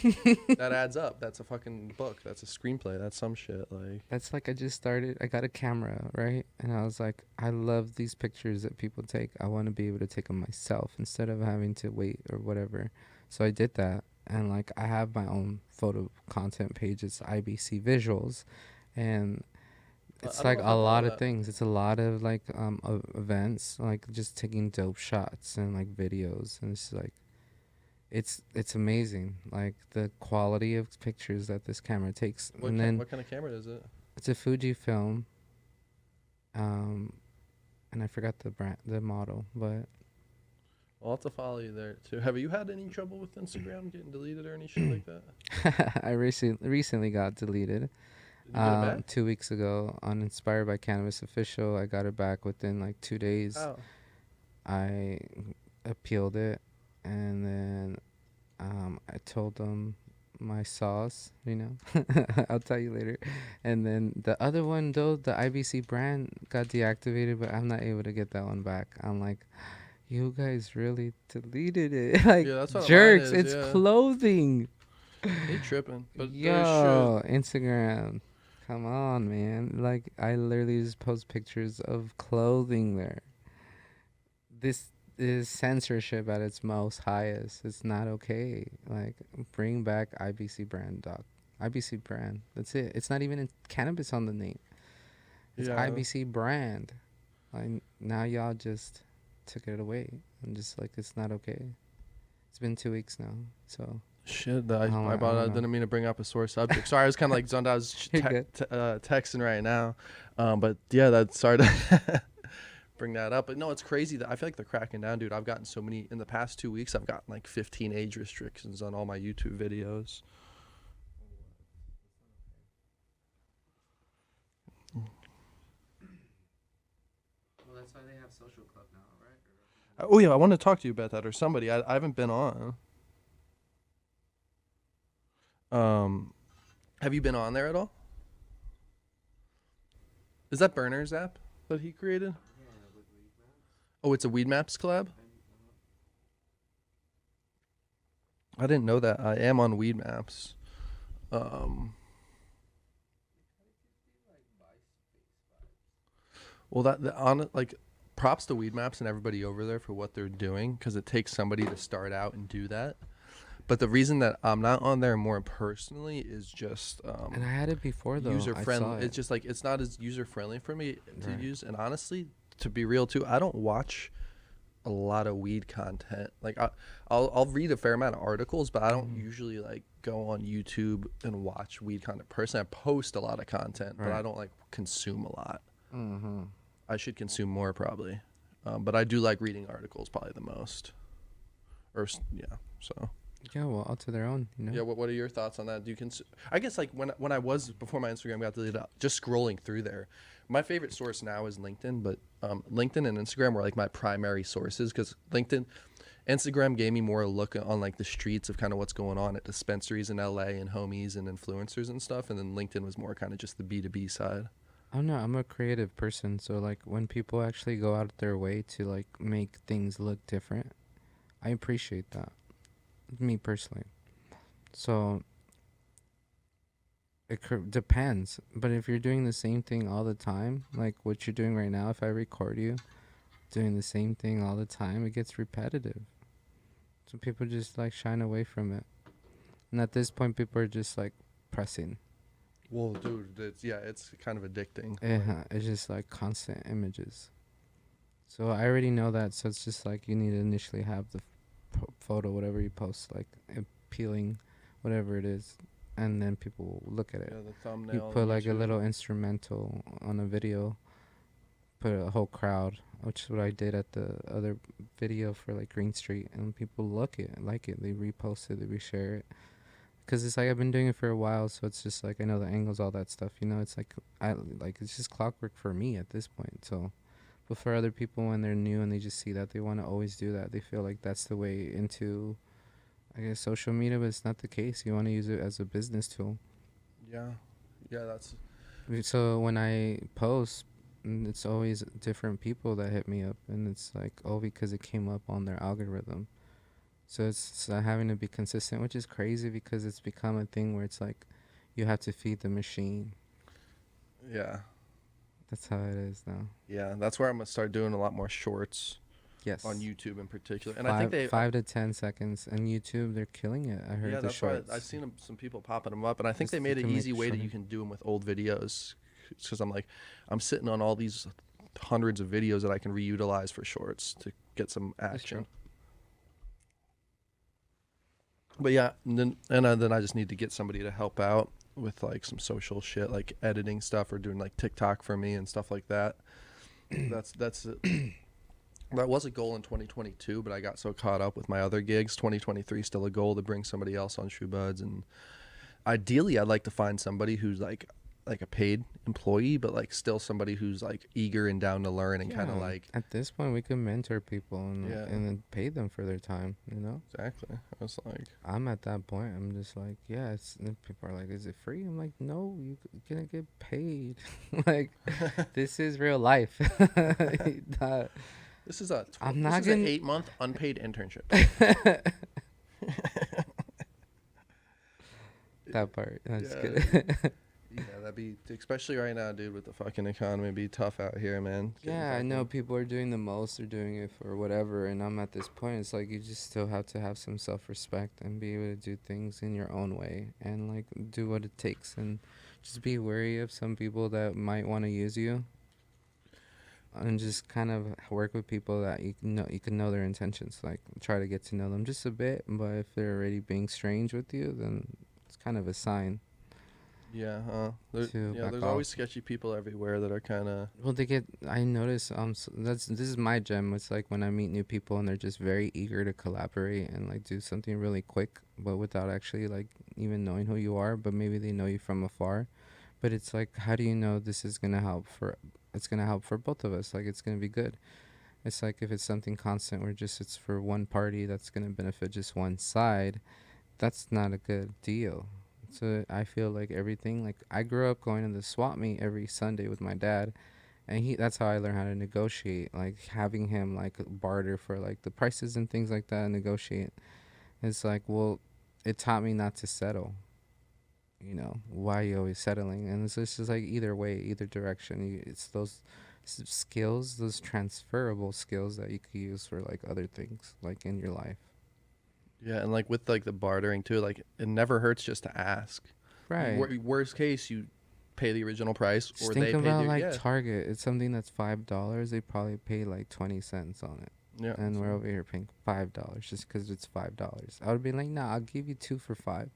That adds up. That's a fucking book. That's a screenplay. That's some shit. Like, That's like I just started. I got a camera, right? And I was like, I love these pictures that people take. I want to be able to take them myself instead of having to wait or whatever. So I did that. And like I have my own photo content page. It's IBC Visuals. And it's I don't like know if a I lot follow of that. things. It's a lot of like events, like just taking dope shots and like videos. And it's like, it's amazing. Like the quality of pictures that this camera takes. And then What kind of camera is it? it's a Fujifilm, and I forgot the brand, the model, but I'll have to follow you there too. Have you had any trouble with Instagram getting deleted or any shit like that? I recently got deleted. Did you get it back? 2 weeks ago on Inspired by Cannabis Official. I got it back within like 2 days. Oh. I appealed it, and then I told them my sauce, I'll tell you later. And then the other one, though, the IBC brand got deactivated, but I'm not able to get that one back. I'm like, you guys really deleted it. Like, Yeah, that's what mine jerks, is, it's yeah. clothing. They tripping. But they should. Yo, Instagram. Come on, man. Like, I literally just post pictures of clothing there. This is censorship at its most highest. It's not okay. Like, bring back IBC brand, doc. IBC brand. That's it. It's not even in cannabis on the name. It's Yeah. IBC brand. Like, now y'all just took it away. I'm just like, it's not okay. It's been 2 weeks now, so. Shit, I I didn't mean to bring up a sore subject. Sorry, I was kind of like zoned out. I was You're good. texting right now. But yeah, that's sorry to bring that up. But no, it's crazy that I feel like they're cracking down, dude. I've gotten so many in the past 2 weeks. I've gotten like 15 age restrictions on all my YouTube videos. Well, that's why they have social club now, right? Oh yeah, I want to talk to you about that or somebody. I haven't been on. Have you been on there at all? Is that Burner's app that he created? Oh, it's a Weed Maps collab? I didn't know that. I am on Weed Maps. Well, like, props to Weed Maps and everybody over there for what they're doing, because it takes somebody to start out and do that. But the reason that I'm not on there more personally is just And I had it before, though. user I friendly. saw it. It's just like it's not as user friendly for me to Right. use. And honestly, to be real too, I don't watch a lot of weed content. Like I'll read a fair amount of articles, but I don't usually like go on YouTube and watch weed content personally. I post a lot of content, but Right. I don't like consume a lot. Mm-hmm. I should consume more probably, but I do like reading articles probably the most. Yeah, so. Yeah, well, all to their own, Yeah, what are your thoughts on that? Do you I guess like when I was before my Instagram got deleted, just scrolling through there, my favorite source now is LinkedIn, but LinkedIn and Instagram were like my primary sources because Instagram gave me more a look on like the streets of kind of what's going on at dispensaries in LA and homies and influencers and stuff, and then LinkedIn was more kind of just the B2B side. Oh no, I'm a creative person, so like when people actually go out of their way to like make things look different, I appreciate that. Me personally. So it depends, but if you're doing the same thing all the time, like what you're doing right now, if I record you doing the same thing all the time, it gets repetitive. So people just like shine away from it. And at this point, people are just like pressing. Well, dude, it's kind of addicting. It's just like constant images. So I already know that. So it's just like you need to initially have the photo, whatever you post, like appealing, whatever it is, and then people will look at it. Yeah, the thumbnail. You put like a little instrumental on a video, put a whole crowd, which is what I did at the other video for like Green Street, and people like it, they repost it, they reshare it, because it's like I've been doing it for a while, so it's just like I know the angles, all that stuff, it's like it's just clockwork for me at this point. So but for other people, when they're new and they just see that, they want to always do that. They feel like that's the way into, I guess, social media, but it's not the case. You want to use it as a business tool. Yeah, that's. So when I post, it's always different people that hit me up, and it's like, oh, because it came up on their algorithm. So it's having to be consistent, which is crazy because it's become a thing where it's like you have to feed the machine. Yeah. That's how it is now. Yeah, that's where I'm gonna start doing a lot more shorts Yes. on YouTube in particular. And I think they 5 to 10 seconds, and YouTube, they're killing it. I heard yeah, the that's shorts. why I've seen some people popping them up, and I think Just they made to an make easy way that shorter. you can do them with old videos. Because I'm sitting on all these hundreds of videos that I can reutilize for shorts to get some action. true. But yeah, and then I just need to get somebody to help out with like some social shit, like editing stuff or doing like TikTok for me and stuff like that. That's that was a goal in 2022, but I got so caught up with my other gigs. 2023 still a goal to bring somebody else on True Buds, and ideally I'd like to find somebody who's like a paid employee, but like still somebody who's like eager and down to learn and kind of like at this point we can mentor people and Yeah. and then pay them for their time. You know, exactly. I was like, I'm at that point. I'm just like, yeah. It's and people are like, is it free? I'm like, no, you're gonna get paid. Like, this is real life. this is a I'm this not is gonna- an 8-month unpaid internship. That part. That's Yeah. good. Yeah, that'd be, especially right now, dude, with the fucking economy, it'd be tough out here, man. Getting Yeah, I know fucking- people are doing the most. They're doing it for whatever, and I'm at this point. It's like you just still have to have some self-respect and be able to do things in your own way and like do what it takes, and just be wary of some people that might want to use you, and just kind of work with people that you can know their intentions. Like try to get to know them just a bit, but if they're already being strange with you, then it's kind of a sign. Yeah, to back there's off. always sketchy people everywhere that are kind of. Well, I notice this is my gem. It's like when I meet new people and they're just very eager to collaborate and like do something really quick, but without actually like even knowing who you are, but maybe they know you from afar. But it's like, how do you know this is gonna help for? It's gonna help for both of us. Like it's gonna be good. It's like if it's something constant where it's for one party that's gonna benefit just one side, that's not a good deal. So I feel like everything, like I grew up going to the swap meet every Sunday with my dad, and that's how I learned how to negotiate, like having him like barter for like the prices and things like that and negotiate. It's like, well, it taught me not to settle. You know, why are you always settling? And it's just like either way, either direction. It's those skills, those transferable skills that you could use for like other things, like in your life. Yeah, and like with like the bartering too, like it never hurts just to ask. Right. Worst case, you pay the original price, Just or think they pay about the like yeah. Target. It's something that's $5. They probably pay like 20 cents on it, Yeah, and we're over here paying $5 just because it's $5. I would be like, nah, I'll give you 2 for $5,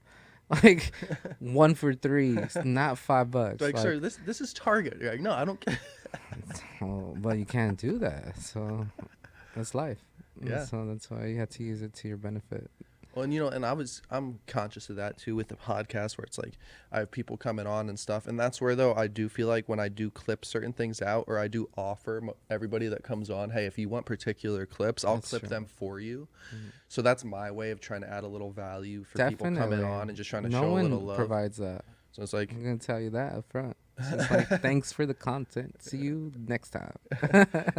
like 1 for 3, not $5. like, sir, this is Target. You're like, no, I don't care. Oh, but you can't do that. So that's life. Yeah. So that's why you have to use it to your benefit. Well, and and I'm conscious of that too with the podcast, where it's like I have people coming on and stuff, and that's where though I do feel like when I do clip certain things out, or I do offer everybody that comes on, hey, if you want particular clips, I'll That's clip true. them for you. Mhm. So that's my way of trying to add a little value for people coming Definitely. on and just trying to No show a one little love. provides that. So it's like, I'm gonna tell you that up front. It's just like, thanks for the content. See you next time.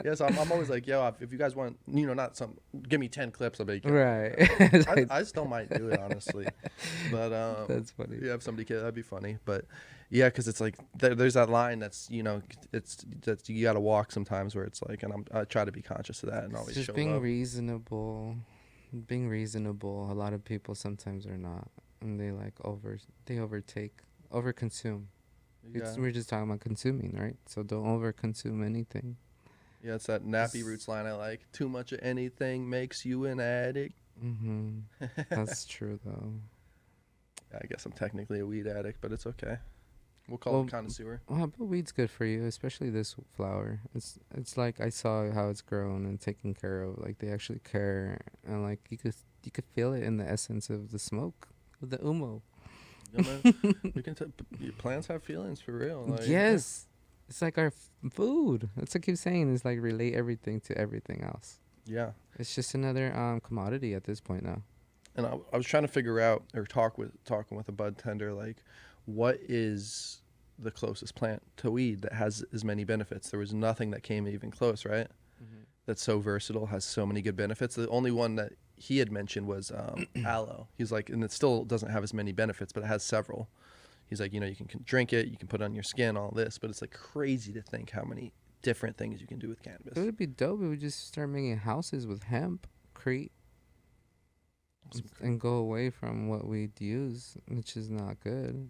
yes, I'm always like, yo, if you guys want, not give me 10 clips, I'll be like, yo. Right. I still might do it, honestly. But That's funny. yeah, if somebody could, that'd be funny. But yeah, because it's like there's that line that's that's you got to walk sometimes where it's like, and I try to be conscious of that and always Just show being love. reasonable. Being reasonable. A lot of people sometimes are not, and they like overconsume. Yeah. We're just talking about consuming, right? So don't overconsume anything. Yeah, it's that Nappy Roots line I like. Too much of anything makes you an addict. Mm-hmm. That's true, though. I guess I'm technically a weed addict, but it's okay. We'll call it a connoisseur. Well, but weed's good for you, especially this flower. It's like I saw how it's grown and taken care of. Like they actually care, and like you could feel it in the essence of the smoke, of the umo. Yeah, man. Plants have feelings for real. Like, Yes, it's like our food. That's what I keep saying. Is like relate everything to everything else. Yeah. It's just another commodity at this point now. And I was trying to figure out, or talking with a bud tender, like, what is the closest plant to weed that has as many benefits? There was nothing that came even close, right? Mm-hmm. That's so versatile, has so many good benefits. The only one that he had mentioned was aloe. He's like, and it still doesn't have as many benefits, but it has several. He's like, you know, you can drink it, you can put it on your skin, all this, but it's like crazy to think how many different things you can do with cannabis. It would be dope if we just start making houses with hempcrete and go away from what we'd use, which is not good.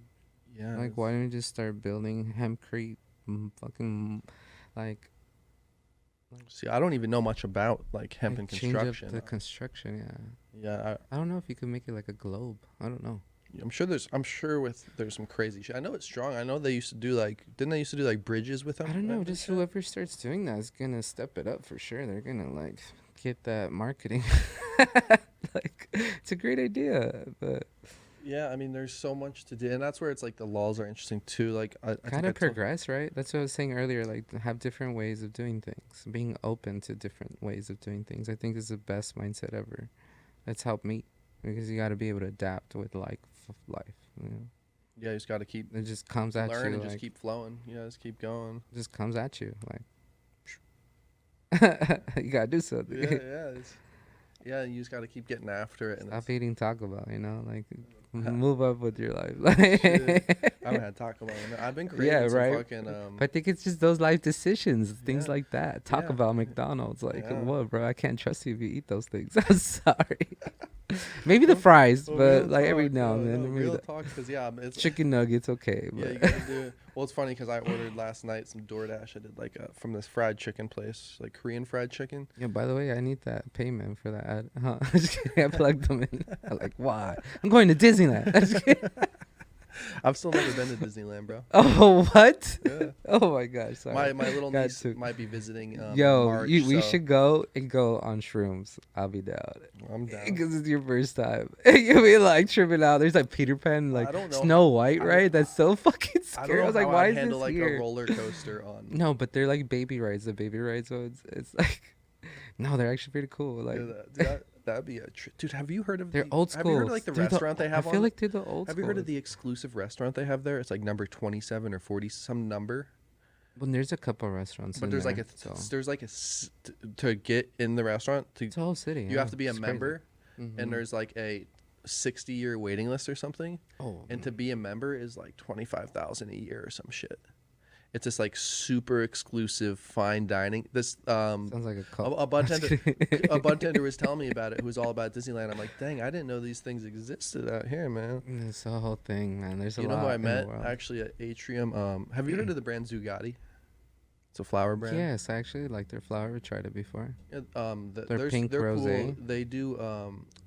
Yeah. Like, why don't we just start building hempcrete fucking, like... See, I don't even know much about like hemp and change up construction. the construction, yeah. Yeah, I don't know if you could make it like a globe. I don't know. I'm sure there's some crazy shit. I know it's strong. I know they used to do like, didn't they used to do like bridges with them? I don't know. Just whoever starts doing that is gonna step it up for sure. They're gonna like get that marketing. Like, it's a great idea, but yeah, I mean, there's so much to do, and that's where it's like the laws are interesting too. Like, I kind of progress, right? That's what I was saying earlier. Like, have different ways of doing things, being open to different ways of doing things. I think is the best mindset ever. That's helped me, because you got to be able to adapt with like life. You know? Yeah, you just got to keep it just comes at learn you, and like, just keep flowing. Yeah, just keep going. Just comes at you like. You gotta do something. Yeah, you just got to keep getting after it. And Stop eating Taco Bell, you know, like move up with your life. I haven't had Taco Bell. I've been craving some fucking. But I think it's just those life decisions, things like that. Taco Yeah. Bell, McDonald's, like, Yeah. what, bro? I can't trust you if you eat those things. I'm sorry. Maybe the fries, but like every now and then. Maybe real the talk, because it's chicken nuggets, okay. yeah, But you gotta do. Well, it's funny because I ordered last night some DoorDash. I did like from this fried chicken place, like Korean fried chicken. yeah, by the way, I need that payment for that ad. Huh? Just kidding. I plugged them in. I'm like, why? I'm going to Disneyland. Just kidding. I've still never been to Disneyland, bro. Oh, what? Yeah. Oh my gosh, sorry. My little Got niece to. might be visiting. Yo, March, we so should go on shrooms. I'll be down. I'm down. Because it's your first time. You'll be like tripping out. There's like Peter Pan, like I don't know Snow White, right? That's so fucking I scary. don't know I was like, how why I'd is handle this like here? a roller coaster on. No, but they're like baby rides. The baby rides ones. It's like, no, they're actually pretty cool. Like, That'd be a dude. Have you heard of? they're old school. Have you heard of like the restaurant they have? I feel like they're the old. Have you heard of the exclusive restaurant they have there? It's like number 27 or 40, some number. Well, there's a couple restaurants. But in there's there, like so. there's like to get in the restaurant It's a whole city. you have to be a member, Mm-hmm. and there's like a 60-year waiting list or something. Oh, And to be a member is like 25,000 a year or some shit. It's this like super exclusive fine dining. This sounds like a cult. a bartender was telling me about it, who was all about Disneyland. I'm like, dang, I didn't know these things existed out here, man. It's a whole thing, man. There's a You lot. know who I in the met world. actually at Atrium? Have you heard of the brand Zugatti? It's a flower brand. Yes, I actually like their flower. We tried it before. Yeah, Their pink they're rosé. cool. They do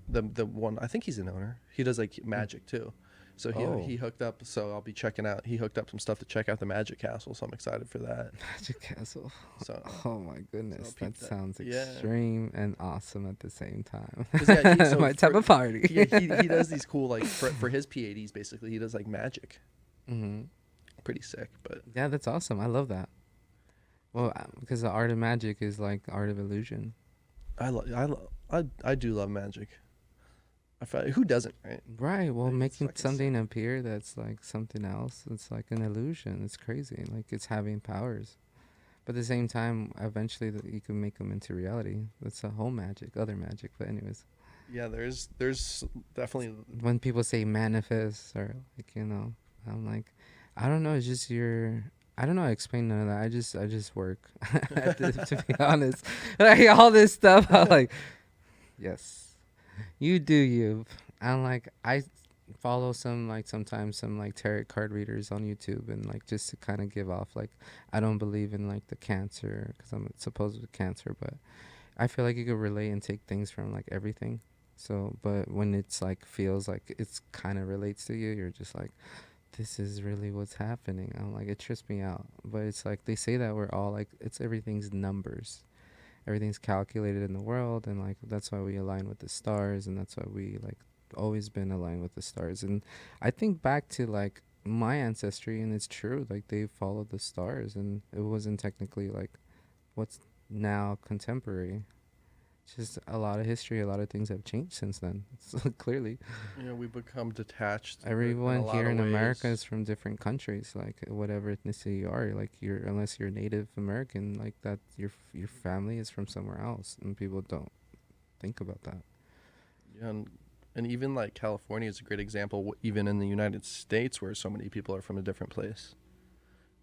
the one. I think he's an owner. He does like magic too. So he hooked up. So I'll be checking out. He hooked up some stuff to check out the Magic Castle. So I'm excited for that. Magic Castle. So Oh my goodness, peep that that. sounds Yeah. extreme and awesome at the same time. 'Cause, yeah, so My type of party. he does these cool like for his PADs basically. He does like magic. Hmm. Pretty sick, but Yeah, that's awesome. I love that. Well, because the art of magic is like art of illusion. I do love magic. I feel who doesn't, right? Right. Well, Like, it's making fucking something appear that's like something else. It's like an illusion. It's crazy. Like it's having powers. But at the same time, eventually you can make them into reality. That's a whole magic, other magic. But anyways, Yeah, there's definitely. when people say manifest or like, you know, I'm like, I don't know. It's just I don't know how to explain none of that. I just work. To be honest, like all this stuff, I'm like, yes, you do you. I'm like, I follow sometimes some tarot card readers on YouTube, and like just to kind of give off like, I don't believe in like the cancer because I'm supposed with cancer, but I feel like you could relate and take things from like everything. So, but when it's like feels like it's kind of relates to you, you're just like, this is really what's happening. I'm like, it trips me out. But it's like they say that we're all like, it's everything's numbers. Everything's calculated in the world, and like that's why we align with the stars, and that's why we like always been aligned with the stars. And I think back to like my ancestry, and it's true, like they followed the stars, and it wasn't technically like what's now contemporary. Just a lot of history, a lot of things have changed since then. So clearly, We become detached. everyone here in America is from different countries, like whatever ethnicity you are. Like unless you're Native American, like that, your family is from somewhere else, and people don't think about that. Yeah, and even like California is a great example, even in the United States where so many people are from a different place,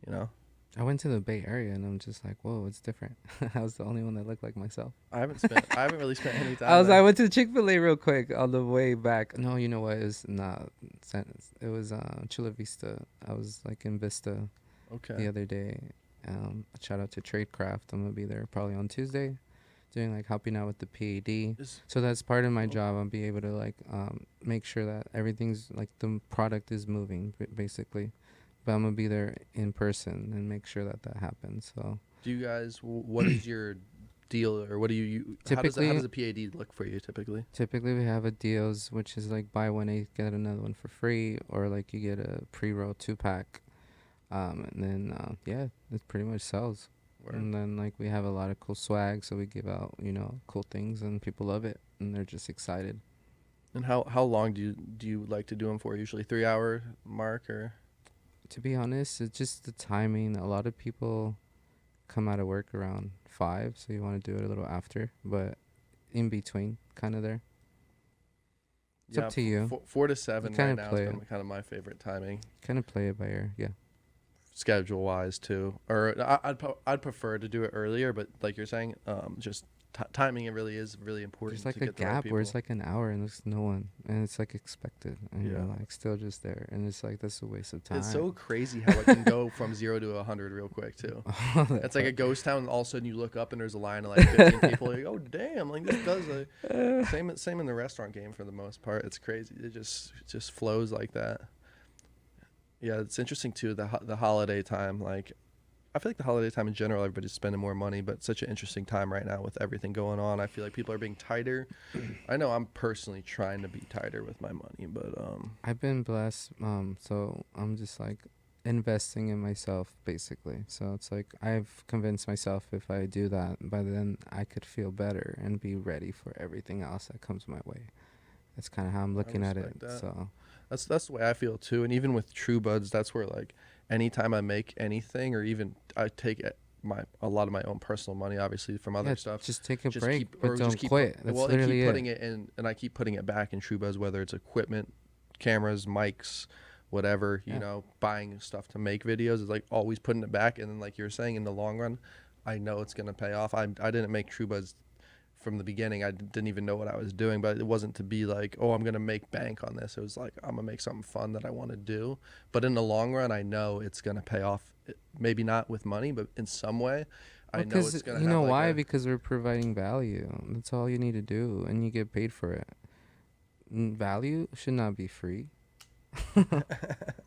you know? I went to the Bay Area and I'm just like, whoa, it's different. I was the only one that looked like myself. I haven't really spent any time I there. went to Chick-fil-A real quick on the way back. No, you know what? It was not. It was Chula Vista. I was like in Vista the Okay. other day. Shout out to Tradecraft. I'm gonna be there probably on Tuesday, doing like helping out with the PAD. So that's part of my job. I'll be able to like make sure that everything's like the product is moving basically. But I'm gonna be there in person and make sure that happens. So Do you guys, what is your deal, or what do you Typically- how does a PAD look for you typically? typically we have a deals which is like buy one eighth get another one for free, or like you get a pre-roll 2-pack, and then yeah, it pretty much sells. Word. And then like we have a lot of cool swag, so we give out cool things and people love it and they're just excited. And how long do you like to do them for? Usually 3-hour mark, or? To be honest, it's just the timing. A lot of people come out of work around 5, so you want to do it a little after, but in between, kind of there. It's up to you. 4 to 7 kinda right now play has been it. kind of my favorite timing, Kind of play it by ear, yeah. schedule wise too. Or I'd prefer to do it earlier, but like you're saying, just timing it really is really important. There's like to a get the right gap where it's people. like an hour and there's no one, and it's like expected, and Yeah. you're like still just there, and it's like that's a waste of time. It's so crazy how it can go from 0 to 100 real quick too. It's like a ghost town, and all of a sudden you look up and there's a line of like 15 people. You're like, oh damn! Like this does same in the restaurant game for the most part. It's crazy. It just flows like that. Yeah, it's interesting too. The holiday time, like I feel like the holiday time in general, everybody's spending more money, but it's such an interesting time right now with everything going on. I feel like people are being tighter. I know I'm personally trying to be tighter with my money, but I've been blessed, so I'm just like investing in myself basically. So it's like I've convinced myself if I do that, by then I could feel better and be ready for everything else that comes my way. That's kind of how I'm looking at it. respect that. So that's the way I feel too. And even with True Buds, that's where like anytime I make anything, or even I take a lot of my own personal money, obviously from other yeah, stuff. just take a just break, keep- but or don't just keep quit. put- That's well, and literally keep putting it. it in, and I keep putting it back in True Buzz, whether it's equipment, cameras, mics, whatever, Yeah. buying stuff to make videos, is like always putting it back. And then like you're saying, in the long run, I know it's gonna pay off. I didn't make True Buzz from the beginning. I didn't even know what I was doing, but it wasn't to be like, oh, I'm gonna make bank on this. It was like, I'm gonna make something fun that I want to do. But in the long run, I know it's gonna pay off. Maybe not with money, but in some way, I know it's gonna. You know have why? like Because we're providing value. That's all you need to do, and you get paid for it. Value should not be free.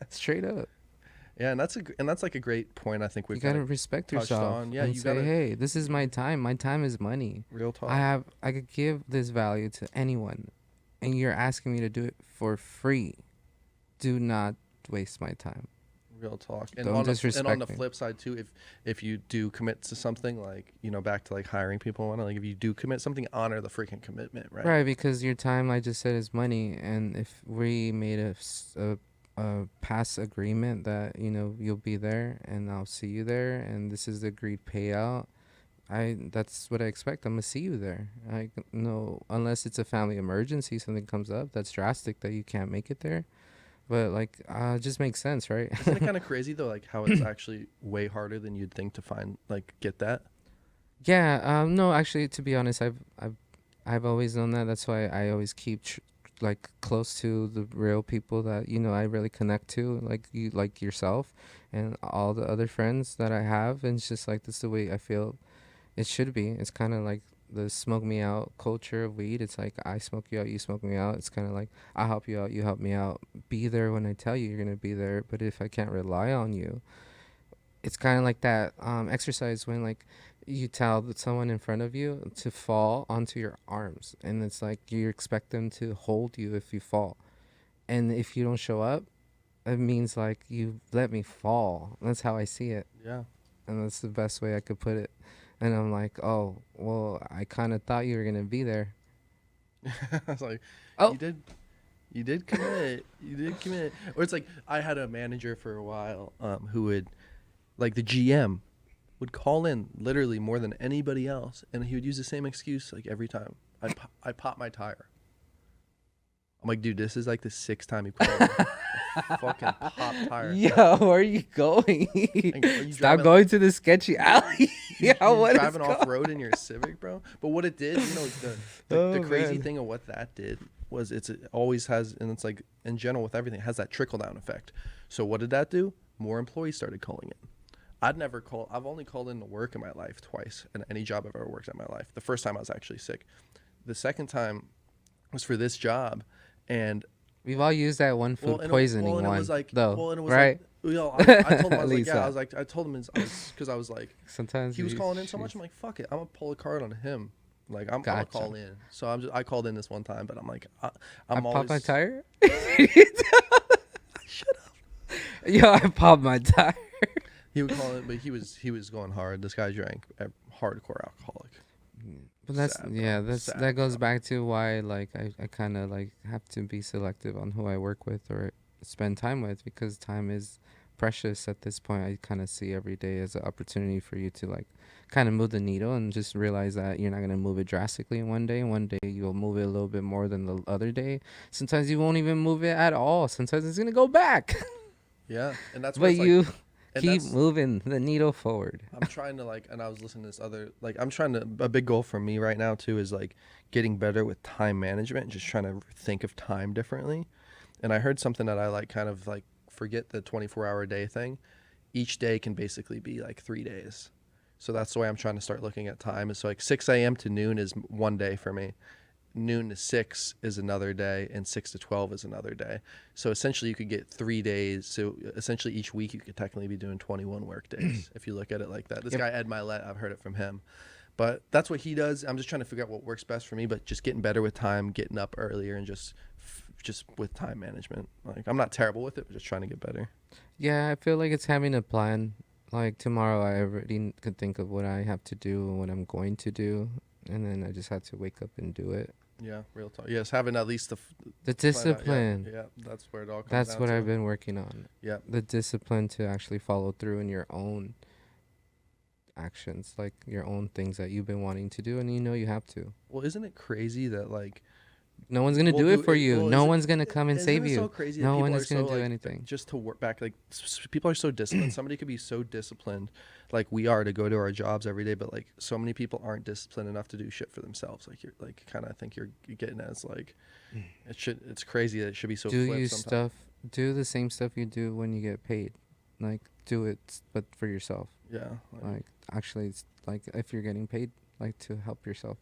Straight up. yeah, and that's like a great point. I think we You gotta kind of respect touched yourself. on. Yeah, and you say, gotta- hey, this is my time. My time is money. real talk. I could give this value to anyone, and you're asking me to do it for free. Do not waste my time. Real talk. And Don't on the disrespect me. flip side too, if you do commit to something, like back to like hiring people, and whatnot, like if you do commit something, honor the freaking commitment, right? Right, because your time, I just said, is money, and if we made a past agreement that you'll be there and I'll see you there, and this is the agreed payout, that's what I expect. I'm gonna see you there. I no, unless it's a family emergency, something comes up that's drastic that you can't make it there. But like, it just makes sense, right? Isn't it kind of crazy though, like how it's actually way harder than you'd think to get that? Yeah. No, actually, to be honest, I've always known that. That's why I always keep like close to the real people that I really connect to, like yourself and all the other friends that I have. And it's just like that's the way I feel it should be. It's kind of like the smoke me out culture of weed. It's like I smoke you out, you smoke me out. It's kind of like I help you out, you help me out. Be there when I tell you you're gonna be there. But if I can't rely on you, it's kind of like that exercise when like you tell someone in front of you to fall onto your arms, and it's like you expect them to hold you if you fall, and if you don't show up, it means like you let me fall. That's how I see it, Yeah. and that's the best way I could put it. And I'm like, oh well, I kind of thought you were gonna be there. I was like, Oh. you did commit. You did commit. Or it's like I had a manager for a while who would, like the GM, would call in literally more than anybody else, and he would use the same excuse like every time. I pop my tire. I'm like, dude, this is like the 6th time you put on a fucking pop tire. Yo, where are you going? Like, are you Stop driving- going to the sketchy alley. You What is driving off going- road in your Civic, bro. But what it did, you know, the Oh, crazy man. thing of what that did was it always has, and it's like in general with everything, it has that trickle down effect. So what did that do? More employees started calling in. I've only called in to work in my life twice in any job I've ever worked in my life. The first time I was actually sick. The second time was for this job, and We've all used that one food poisoning and it one, was like, though, well, and it was right? like, you know, I told him, I was like, least yeah, that. I was like, I told him, because I was like, Sometimes he was you calling in so choose- much. I'm like, fuck it, I'm gonna pull a card on him. Like, I'm gonna Gotcha. call in. So I called in this one time, but I'm like, I I'm always. popped my tire. Shut up. Yo, I popped my tire. He would call it, but he was going hard. This guy drank hardcore alcoholic. But that's Sad, yeah, bro. that's Sad, that goes bro. back to why like I kind of like have to be selective on who I work with or spend time with, because time is precious at this point. I kind of see every day as an opportunity for you to like kind of move the needle and just realize that you're not going to move it drastically in one day. One day you'll move it a little bit more than the other day. Sometimes you won't even move it at all. Sometimes it's going to go back. Yeah, and that's what But it's you like, and keep that's- moving the needle forward. I'm trying to like, and I was listening to this other, like, I'm trying to, a big goal for me right now too is like getting better with time management, just trying to think of time differently. And I heard something that I like kind of like forget the 24-hour day thing. Each day can basically be like 3 days. So that's the way I'm trying to start looking at time. Is so like 6 a.m. to noon is one day for me. Noon to 6 is another day, and 6 to 12 is another day. So essentially you could get 3 days. So essentially each week you could technically be doing 21 work days if you look at it like that. This guy Ed Milet, I've heard it from him. But that's what he does. I'm just trying to figure out what works best for me, but just getting better with time, getting up earlier, and just with time management. Like, I'm not terrible with it, but just trying to get better. Yeah, I feel like it's having a plan. Like tomorrow I already could think of what I have to do and what I'm going to do, and then I just have to wake up and do it. Yeah, real talk. Yes, having at least The plan out. discipline. Yeah, that's where it all comes That's down what to. I've been working on. Yeah. The discipline to actually follow through in your own actions, like your own things that you've been wanting to do, and you know you have to. Well, isn't it crazy that like No one's gonna do it for you. No one's gonna come and save you. So crazy that No people one are is gonna so, do like, anything. just to work back. Like people are so disciplined. Somebody could be so disciplined, like we are, to go to our jobs every day. But like so many people aren't disciplined enough to do shit for themselves. Like you're like kind of think you're getting at it's like it's crazy that it should be so. Do flipped you sometimes. do the same stuff you do when you get paid, like do it but for yourself. Yeah. Like actually, it's like if you're getting paid, like to help yourself.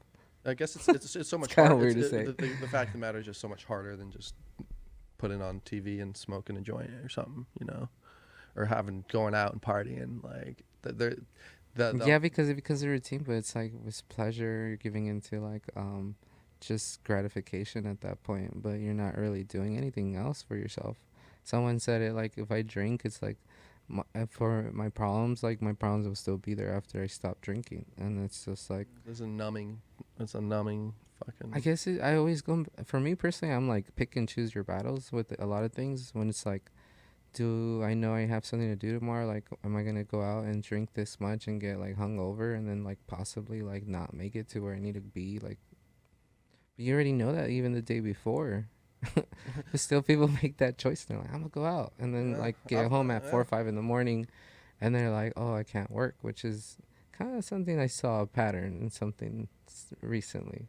I guess it's so much kinda harder. weird to say. The fact of the matter is just so much harder than just putting on TV and smoking a joint or something, you know, or going out and partying. Like Yeah, because it becomes a routine, but it's like with pleasure, you're giving into like just gratification at that point, but you're not really doing anything else for yourself. Someone said it like if I drink, it's like for my problems, like my problems will still be there after I stop drinking, and it's just like It's a numbing fucking. I guess I always go. For me personally, I'm like pick and choose your battles with a lot of things. When it's like, do I know I have something to do tomorrow? Like, am I gonna go out and drink this much and get like hungover and then like possibly like not make it to where I need to be? Like, but you already know that even the day before. But still, people make that choice. They're like, I'm gonna go out, and then like get home at 4 or 5 in the morning, and they're like, oh, I can't work, which is kind of something I saw a pattern in something recently.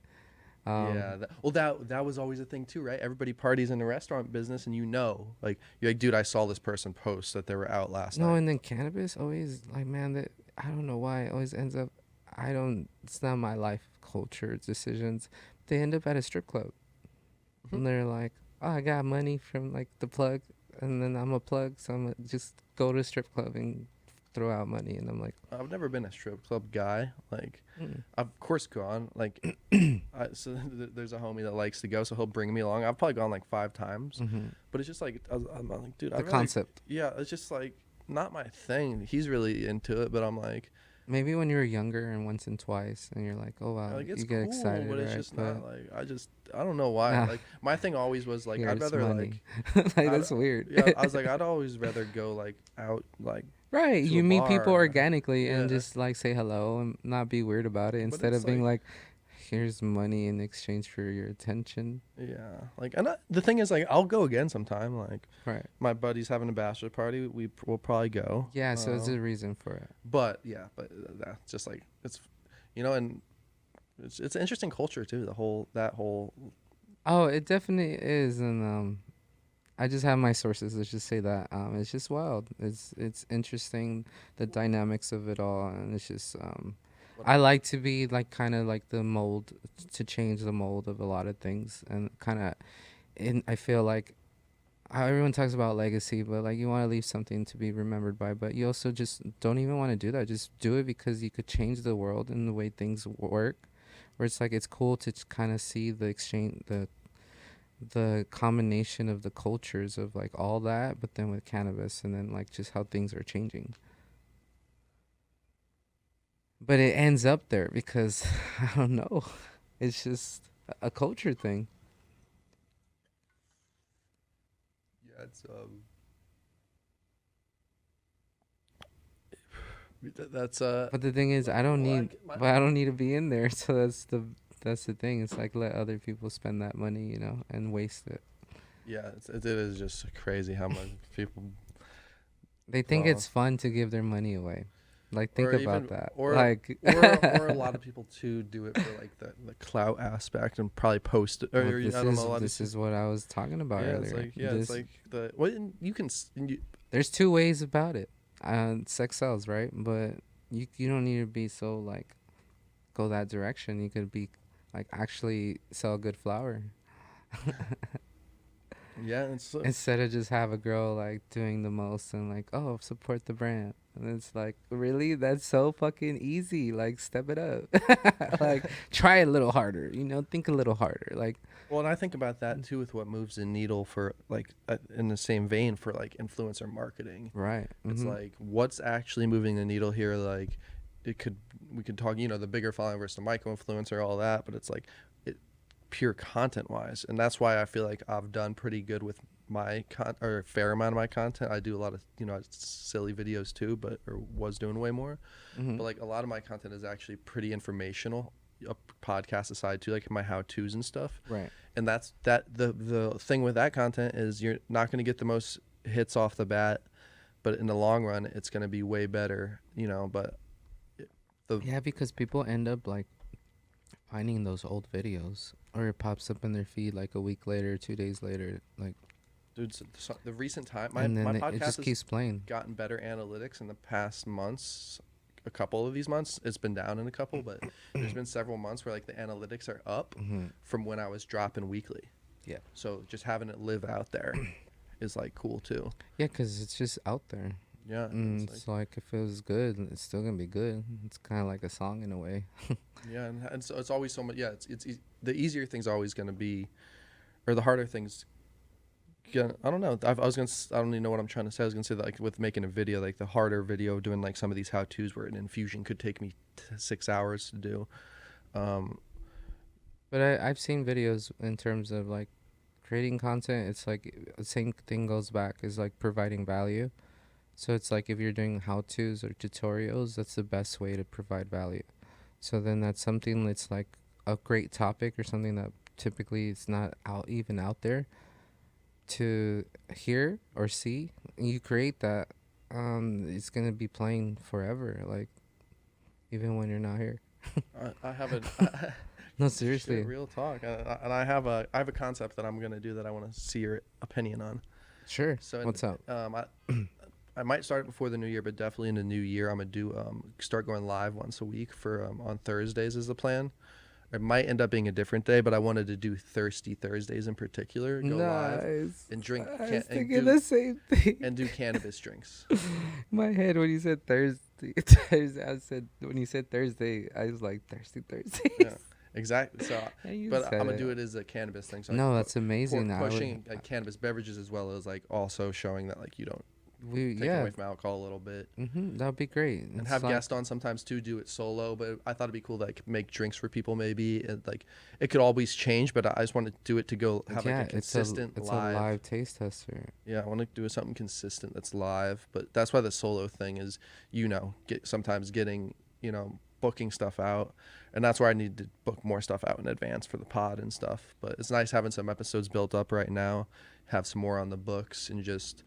That was always a thing too, right? Everybody parties in the restaurant business, and like you're like, dude, I saw this person post that they were out last night. No, and then cannabis always like, man, that I don't know why it always ends up. It's not my life culture decisions. They end up at a strip club, and they're like, oh, I got money from like the plug, and then I'm a plug, so I'm gonna just go to a strip club and throw out money, and I'm like, I've never been a strip club guy. Like, I've of course gone. Like, there's a homie that likes to go, so he'll bring me along. I've probably gone like 5 times, but it's just like I'm like, dude, the concept. Yeah, it's just like not my thing. He's really into it, but I'm like, maybe when you were younger and once and twice, and you're like, oh wow, like it's you get cool, excited, but it's right? just not like I don't know why. Nah. Like my thing always was like I'd Here's rather money. like like that's weird. yeah, I was like I'd always rather go like out like. Right, to you a meet people bar. organically and Yeah. just like say hello and not be weird about it instead it's of being like, here's money in exchange for your attention. Yeah, like, and the thing is, like, I'll go again sometime. Like, Right. my buddy's having a bachelor party. Will probably go. Yeah, so there's a reason for it. But yeah, but that's just like it's, and it's an interesting culture too. That whole. Oh, it definitely is, and I just have my sources. Let's just say that it's just wild. It's interesting, the dynamics of it all, and it's just I like to be like kind of like the mold, to change the mold of a lot of things, and kind of, I feel like how everyone talks about legacy, but like you want to leave something to be remembered by, but you also just don't even want to do that. Just do it because you could change the world and the way things work. Where it's like it's cool to kind of see the exchange, the combination of the cultures of like all that, but then with cannabis, and then like just how things are changing. But it ends up there because I don't know, it's just a culture thing. Yeah, it's But the thing is, I don't need, but I don't need to be in there. So that's the thing. It's like let other people spend that money, and waste it. Yeah, it is just crazy how much people. They think it's fun to give their money away. Like, think about that. Or like, or a lot of people too do it for like the clout aspect and probably post it. Or well, I don't know. This is what I was talking about earlier. It's like the what you can. There's two ways about it. Sex sells, right? But you don't need to be so like go that direction. You could be like actually sell good flower. Yeah, it's instead of just have a girl like doing the most and like, oh, support the brand. And it's like, really? That's so fucking easy. Like, step it up. Like, try a little harder, think a little harder. Like, well, and I think about that too with what moves the needle for like in the same vein for like influencer marketing. Right. It's like what's actually moving the needle here. Like we could talk, the bigger following versus the micro influencer, all that, but it's like pure content wise, and that's why I feel like I've done pretty good with my or a fair amount of my content. I do a lot of silly videos too, or was doing way more. But like a lot of my content is actually pretty informational, a podcast aside too, like my how-tos and stuff. Right. And that's the thing with that content is you're not going to get the most hits off the bat, but in the long run it's going to be way better, but yeah, because people end up like finding those old videos, or it pops up in their feed like a week later, 2 days later, like, dude, so the recent time my podcast it just keeps playing. Gotten better analytics in the past months. A couple of these months, it's been down in a couple, but there's been several months where like the analytics are up from when I was dropping weekly. Yeah. So just having it live out there is like cool too. Yeah, because it's just out there. Yeah. It's like if it was good, it's still gonna be good. It's kind of like a song in a way. Yeah, and so it's always so much. Yeah, it's the easier thing's always gonna be, or the harder things. Yeah, I don't know. I don't even know what I'm trying to say. I was gonna say that like with making a video, like the harder video, doing like some of these how-tos where an infusion could take me 6 hours to do. But I've seen videos in terms of like creating content. It's like the same thing goes back is like providing value. So it's like if you're doing how-tos or tutorials, that's the best way to provide value. So then that's something that's like a great topic or something that typically it's not out there to hear or see. You create that, it's gonna be playing forever, like even when you're not here. I have a no, seriously, real talk, and I have a concept that I'm gonna do that I want to see your opinion on. Sure. So what's up? I might start before the new year, but definitely in the new year, I'm gonna do start going live once a week for on Thursdays is the plan. It might end up being a different day, but I wanted to do Thirsty Thursdays in particular. Go live and drink. I was thinking the same thing. And do cannabis drinks. My head when you said Thursday, I said when you said Thursday, I was like Thirsty Thursdays. Yeah, exactly. So, but I'm gonna do it as a cannabis thing. So no, that's amazing. Pushing cannabis beverages as well as like also showing that like you don't. Take away from alcohol a little bit. That'd be great. And have guests on sometimes too. Do it solo, but I thought it'd be cool to like make drinks for people maybe. And like it could always change, but I just want to do it to go have like a consistent it's live. a live taste tester. Yeah, I want to do something consistent that's live. But that's why the solo thing is, sometimes getting booking stuff out, and that's where I need to book more stuff out in advance for the pod and stuff. But it's nice having some episodes built up right now, have some more on the books, and just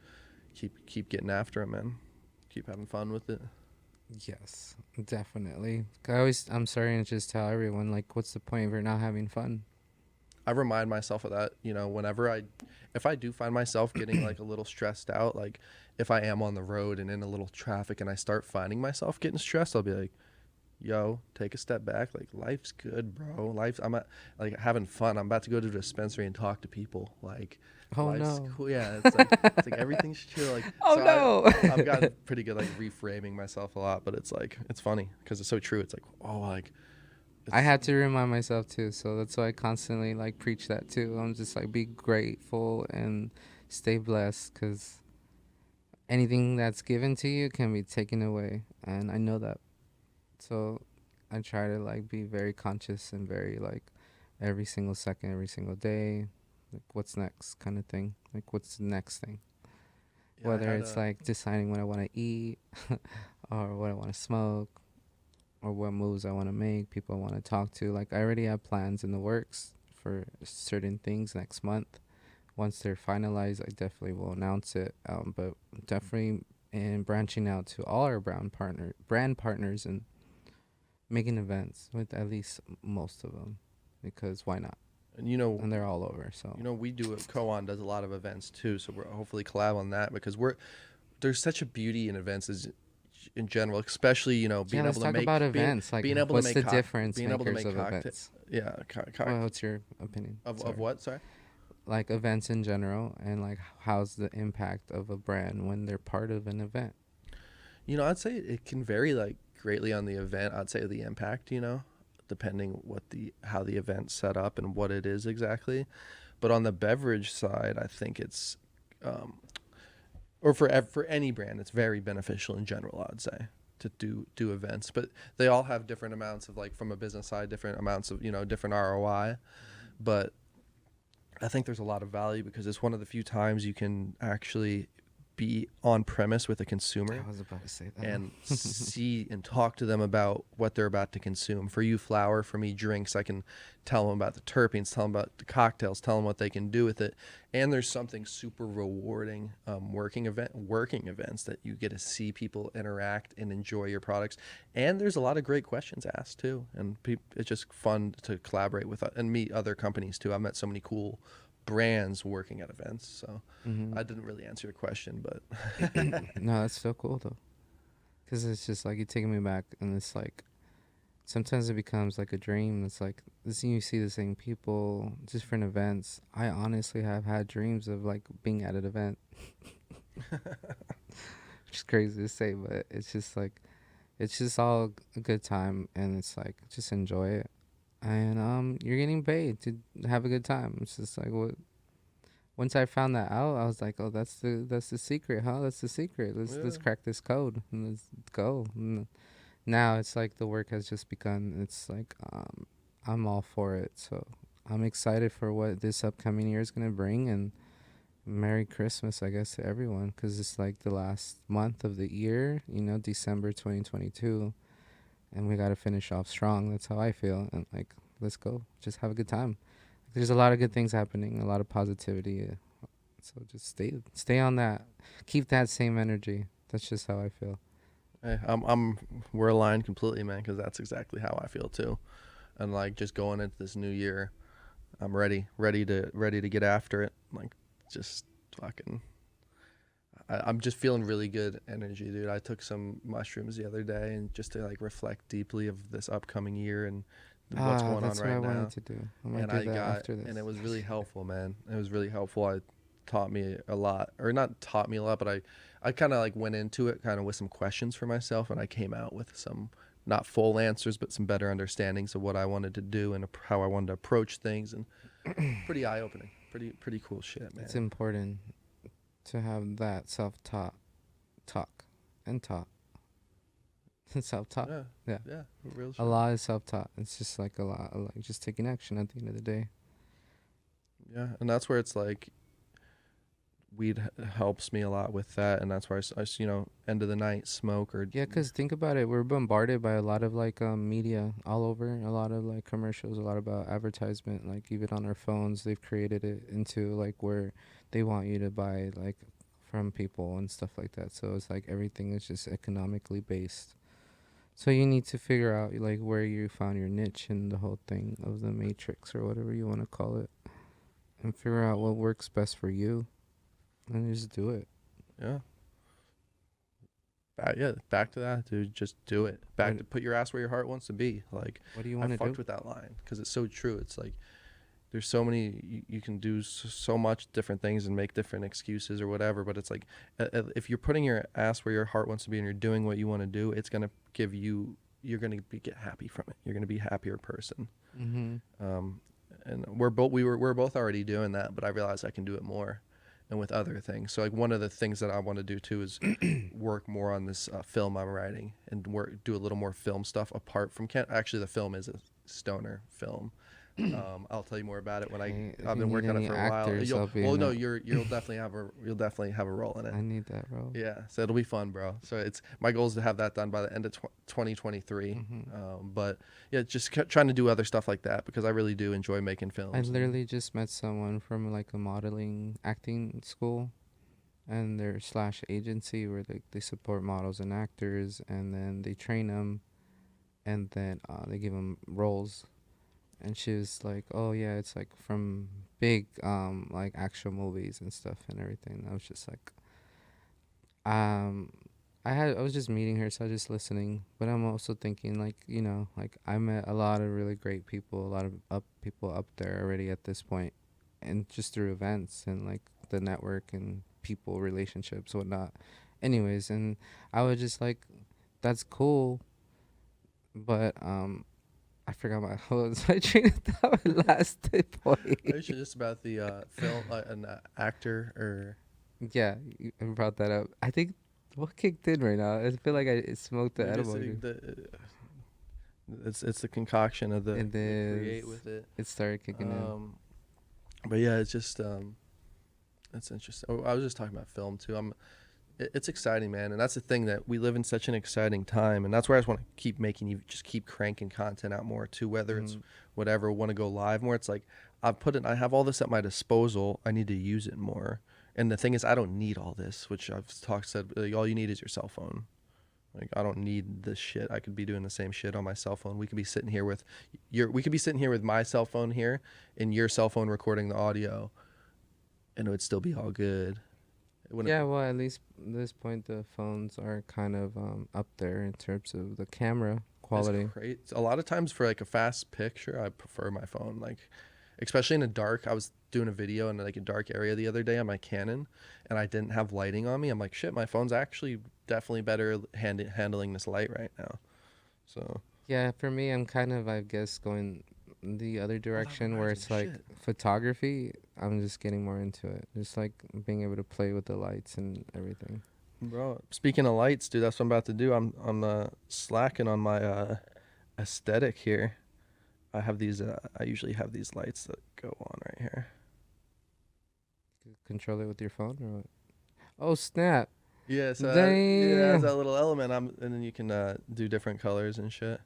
keep getting after it, man. Keep having fun with it. Yes, definitely. I'm sorry to just tell everyone, like, what's the point if you're not having fun? I remind myself of that, if I do find myself getting like a little stressed out, like if I am on the road and in a little traffic and I start finding myself getting stressed, I'll be like, yo, take a step back. Like, life's good, bro. I'm like having fun. I'm about to go to the dispensary and talk to people. Like, Oh, life's no. cool. Yeah, it's like everything's chill. Like, Oh, so no. I've gotten pretty good like reframing myself a lot, but it's like it's funny because it's so true. It's like, oh, like. I had to remind myself too, so that's why I constantly like preach that too. I'm just like, be grateful and stay blessed, because anything that's given to you can be taken away, and I know that. So I try to like be very conscious and very like every single second, every single day, like what's next kind of thing. Like, what's the next thing? Yeah, Whether it's like deciding what I want to eat or what I want to smoke, or what moves I want to make, people I want to talk to. Like, I already have plans in the works for certain things next month. Once they're finalized, I definitely will announce it. But definitely in branching out to all our brand partners and making events with at least most of them, because why not? and And they're all over. So we do it. Koan does a lot of events too, so we're hopefully collab on that because there's such a beauty in events in general, especially being let's able to talk make about events. Like, being able what's to the make difference being able to makers make of events? Yeah, What's your opinion? of what? Sorry. Like events in general, and like how's the impact of a brand when they're part of an event? I'd say it can vary like greatly on the event. I'd say the impact, depending how the event's set up and what it is exactly. But on the beverage side, I think it's or for any brand, it's very beneficial in general, I'd say, to do events. But they all have different amounts of, like, from a business side, different amounts of, different ROI. But I think there's a lot of value because it's one of the few times you can actually be on premise with a consumer I was about to say that. and see and talk to them about what they're about to consume. For you, flower; for me, drinks. I can tell them about the terpenes, tell them about the cocktails, tell them what they can do with it. And there's something super rewarding working events that you get to see people interact and enjoy your products. And there's a lot of great questions asked too, and it's just fun to collaborate with and meet other companies too. I've met so many cool brands working at events, so I didn't really answer your question, but No, that's so cool though, because it's just like, you're taking me back, and it's like sometimes it becomes like a dream. It's like you see the same people, different events. I honestly have had dreams of like being at an event, which is crazy to say, but it's just like, it's just all a good time, and it's like, just enjoy it. And you're getting paid to have a good time. It's just like, what? Once I found that out, I was like, oh, that's the secret, huh? That's the secret. Let's crack this code and let's go. And now it's like the work has just begun. It's like, I'm all for it. So I'm excited for what this upcoming year is gonna bring, and Merry Christmas, I guess, to everyone, because it's like the last month of the year. December 2022. And we got to finish off strong. That's how I feel. And like, let's go. Just have a good time. There's a lot of good things happening, a lot of positivity. So just stay on that. Keep that same energy. That's just how I feel. hey, we're aligned completely, man, because that's exactly how I feel too. And like, just going into this new year, I'm ready to get after it. Like, just fucking. I'm just feeling really good energy, dude. I took some mushrooms the other day and just to like reflect deeply of this upcoming year and what's going on right now. That's what I wanted to do. I might do that after this. And it was really helpful, man. It was really helpful. It taught me a lot, or not taught me a lot, but I kind of like went into it kind of with some questions for myself, and I came out with some not full answers, but some better understandings of what I wanted to do and how I wanted to approach things, and pretty eye-opening, pretty cool shit, man. It's important to have that self-talk and talk. Self-talk. Yeah. Real shit. A lot is self-taught. It's just like a lot of like just taking action at the end of the day. Yeah, and that's where it's like weed helps me a lot with that, and that's why you know, end of the night smoke or Yeah, because think about it. We're bombarded by a lot of like media all over, a lot of like commercials, a lot about advertisement. Like even on our phones, they've created it into like where they want you to buy like from people and stuff like that. So it's like everything is just economically based. So you need to figure out like where you found your niche in the whole thing of the matrix or whatever you want to call it, and figure out what works best for you, and just do it. yeah. Yeah, back to that, dude. Just do it. Back What- to put your ass where your heart wants to be. Like, What do you I want to fucked do? with that line because it's so true. It's like there's so many you can do so much different things and make different excuses or whatever. But it's like if you're putting your ass where your heart wants to be and you're doing what you want to do, it's gonna give you. You're gonna get happy from it. You're gonna be a happier person. Mm-hmm. And we're both already doing that, but I realize I can do it more. And with other things. So like one of the things that I want to do too is work more on this film I'm writing and do a little more film stuff apart from actually the film is a stoner film. I'll tell you more about it when Hey, if I've you been need working on any it for a while. actors, I'll be Well, in no, it. you'll definitely have a role in it. I need that role. Yeah, so it'll be fun, bro. So it's my goal is to have that done by the end of 2023. Mm-hmm. But yeah, just trying to do other stuff like that because I really do enjoy making films. I literally just met someone from like a modeling acting school, and their slash agency where they support models and actors, and then they train them, and then they give them roles. And she was like, "Oh yeah, it's like from big like action movies and stuff and everything." I was just like, I was just meeting her, so I was just listening. But I'm also thinking like, you know, like I met a lot of really great people, a lot of people up there already at this point, and just through events and like the network and people relationships, whatnot. Anyways, and I was just like, that's cool, but I forgot my what was my train of thought. My last point. It's just about the film, an actor or Yeah, you brought that up. I think what kicked in right now. I feel like I smoked the You're just edible. saying it's the concoction of the It create is. with it. It started kicking in. But yeah, it's just it's interesting. Oh, I was just talking about film too. It's exciting, man, and that's the thing that we live in such an exciting time, and that's where I just want to keep making you just keep cranking content out more too. Whether it's whatever, want to go live more. It's like I have all this at my disposal. I need to use it more. And the thing is, I don't need all this, which I've said. Like, all you need is your cell phone. Like, I don't need this shit. I could be doing the same shit on my cell phone. We could be sitting here with my cell phone here and your cell phone recording the audio, and it would still be all good. Yeah, well, at least at this point, the phones are kind of up there in terms of the camera quality. It's great. A lot of times for like a fast picture, I prefer my phone. Like, especially in a dark. I was doing a video in like a dark area the other day on my Canon, and I didn't have lighting on me. I'm like, shit, my phone's actually definitely better handling this light right now. So Yeah, for me, I'm kind of, I guess, going the other direction where reminds it's me of like shit. photography. I'm just getting more into it. Just like being able to play with the lights and everything. Bro, speaking of lights, dude, that's what I'm about to do. I'm slacking on my aesthetic here. I have these. I usually have these lights that go on right here. Control it with your phone or what? Oh, snap. Yeah, so yeah, Damn. has that little element. And then you can do different colors and shit.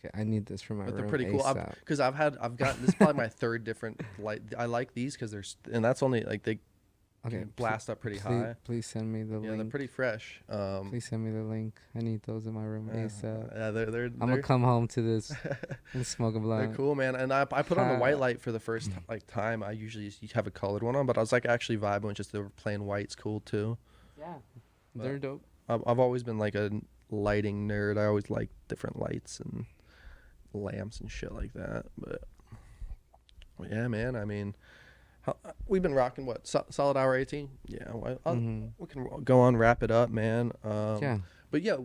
Okay, I need this for my But they're room pretty cool. ASAP. Because I've gotten this is probably my third different light. I like these because and that's only like they Okay, can blast up pretty please, high. Please send me the Yeah, they're link. pretty fresh. Please send me the link. I need those in my room ASAP. Yeah, they're I'm gonna come home to this and smoke a they're blunt. cool, man. And I put on the white light for the first like time. I usually just have a colored one on, but I was like actually vibing with just the plain white's cool too. Yeah, But- they're dope. I've always been like a lighting nerd. I always like different lights and lamps and shit like that. But yeah, man. I mean, we've been rocking what solid hour 18. Yeah, we can go on wrap it up, man. Yeah. But yeah,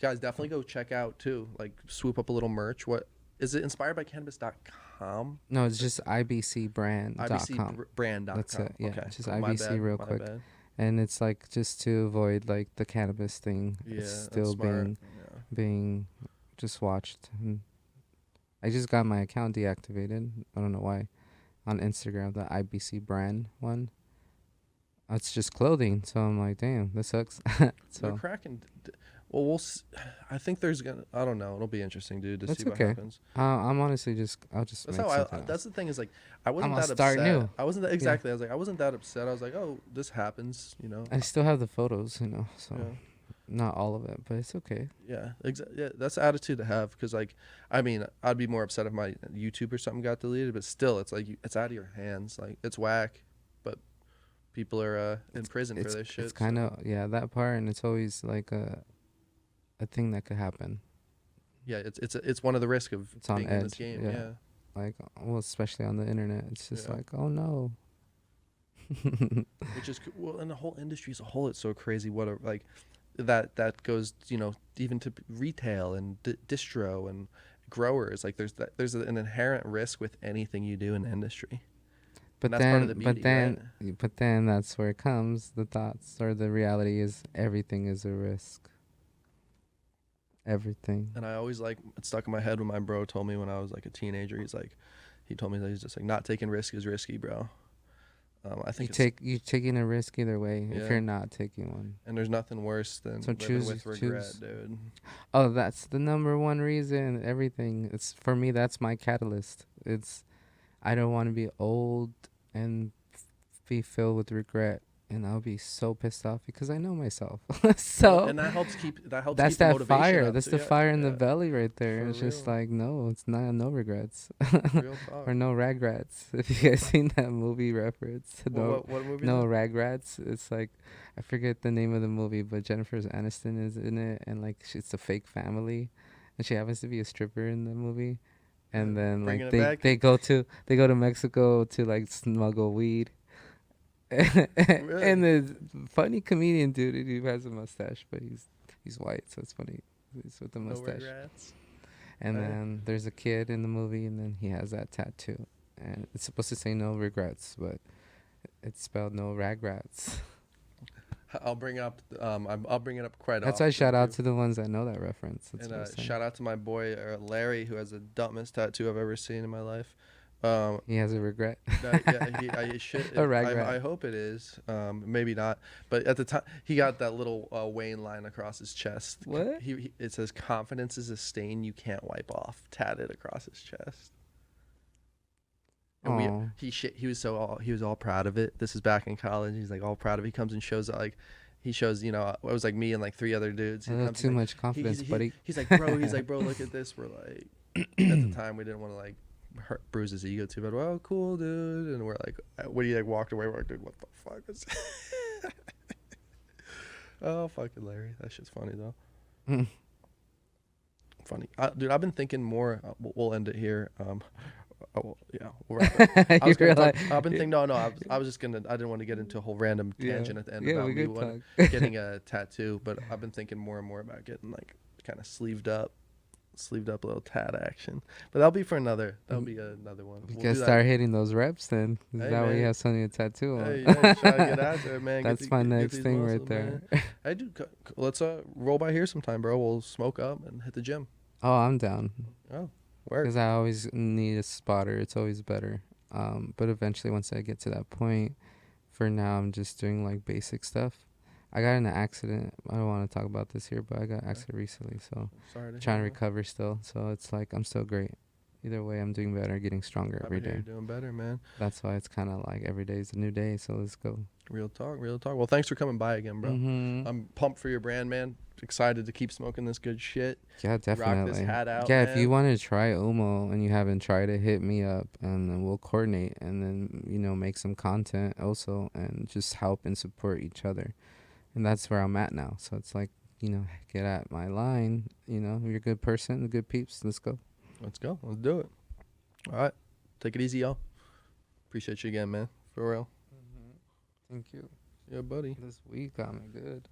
guys, definitely go check out too. Like swoop up a little merch. What is it? Inspired by Cannabis.com. No, it's just ibcbrand.com. IBCbrand.com. That's it. Yeah, Okay. just Oh, my IBC bad, real my quick. bad. And it's like just to avoid like the cannabis thing. Yeah, It's that's still smart. being just watched. And I just got my account deactivated. I don't know why. On Instagram, the IBC brand one. it's just clothing. So I'm like, damn, this sucks. They're So cracking. Well, I think there's gonna. I don't know. It'll be interesting, dude, to that's see what okay. happens. I'm honestly I'll just That's make how something That's else. the thing is like I wasn't gonna that start upset. new. I wasn't that Yeah. exactly. I was like I wasn't that upset. I was like, oh, this happens, you know. I still have the photos, so Yeah. not all of it, but it's okay. Yeah, yeah, that's the attitude to have. Because like, I mean, I'd be more upset if my YouTube or something got deleted, but still, it's like it's out of your hands. Like it's whack, but people are in prison for this shit. It's kind of that part, and it's always like a thing that could happen. Yeah, it's one of the risks of It's on being in this edge, game. yeah. Yeah. Like, well, especially on the internet, it's just Yeah. like, oh no. Which is well, in the whole industry as a whole, it's so crazy. What a like that goes, you know, even to retail and distro and growers. Like there's an inherent risk with anything you do in the industry. But that's part of the beauty, but then that's where it comes. The thoughts or the reality is everything is a risk. Everything. And I always like it stuck in my head when my bro told me when I was like a teenager. He told me that he's just like not taking risk is risky, bro. I think you're taking a risk either way if Yeah. you're not taking one. and there's nothing worse than So living with regret, choose. dude. Oh, that's the number one reason. Everything. It's for me. That's my catalyst. I don't want to be old and be filled with regret, and I'll be so pissed off because I know myself. So And that helps keep that's the that motivation fire. up, That's too. the Yeah, fire in the yeah. belly right there. For It's just real. like no, it's not no regrets Real talk. or no ragrats. If you guys seen that movie reference, What movie? no is ragrats. It's like I forget the name of the movie, but Jennifer Aniston is in it, and like it's a fake family, and she happens to be a stripper in the movie. And then Bringing like it back. they go to Mexico to like smuggle weed. And the funny comedian dude who has a mustache, but he's white, so it's funny. He's with the No mustache. regrets. And Right. then there's a kid in the movie, and then he has that tattoo, and it's supposed to say no regrets, but it's spelled no ragrats. I'll bring up. I'll bring it up quite often. That's why shout out too. to the ones that know that reference. That's And what I'm saying. shout out to my boy Larry, who has the dumbest tattoo I've ever seen in my life. He has a regret. I should. A ragrat. I hope it is. Maybe not. But at the time, he got that little Wayne line across his chest. What? It says, "Confidence is a stain you can't wipe off," tatted across his chest. And Aw. he was all proud of it. This is back in college. He's like all proud of it. He comes and shows he shows, you know, it was like me and like 3 other dudes. He comes, Too like, much confidence, buddy. He's like, bro, look at this. We're like, at the time we didn't want to like bruise his ego too bad. Well, cool, dude. And we're like, when he like walked away, we're like, dude, what the fuck is Oh, fucking Larry. That shit's funny though. Funny. Dude, I've been thinking more. We'll end it here. Yeah, we'll wrap it. I was You were gonna like- talk, I've been thinking. No, I was just gonna. I didn't want to get into a whole random tangent at the end Yeah, about we me could talk. getting a tattoo, but I've been thinking more and more about getting like kind of sleeved up little tat action. But that'll be for another. That'll be another one. You We'll gotta do that. start hitting those reps then. Is Hey, that way you man. have something to tattoo on? Hey, yeah, try to get after it, man. That's my next thing right there. I do. Let's roll by here sometime, bro. We'll smoke up and hit the gym. Oh, I'm down. Oh, where? Because I always need a spotter. It's always better. But eventually, once I get to that point, for now, I'm just doing like basic stuff. I got in an accident. I don't want to talk about this here, but I got an accident recently, so Sorry to trying to hear that. recover still. So it's like I'm still great. Either way, I'm doing better, getting stronger Happy every to hear day. you're doing better, man. That's why it's kind of like every day is a new day. So let's go. Real talk, real talk. Well, thanks for coming by again, bro. Mhm. I'm pumped for your brand, man. Excited to keep smoking this good shit. Yeah, definitely. Rock this hat out, yeah, if man. you want to try Umo and you haven't tried it, hit me up and then we'll coordinate and then, you know, make some content also and just help and support each other. And that's where I'm at now. So it's like, you know, get at my line. You know, you're a good person, good peeps. Let's go. Let's go. Let's do it. All right. Take it easy, y'all. Appreciate you again, man. For real. Thank you. Yeah, buddy. This week got me good.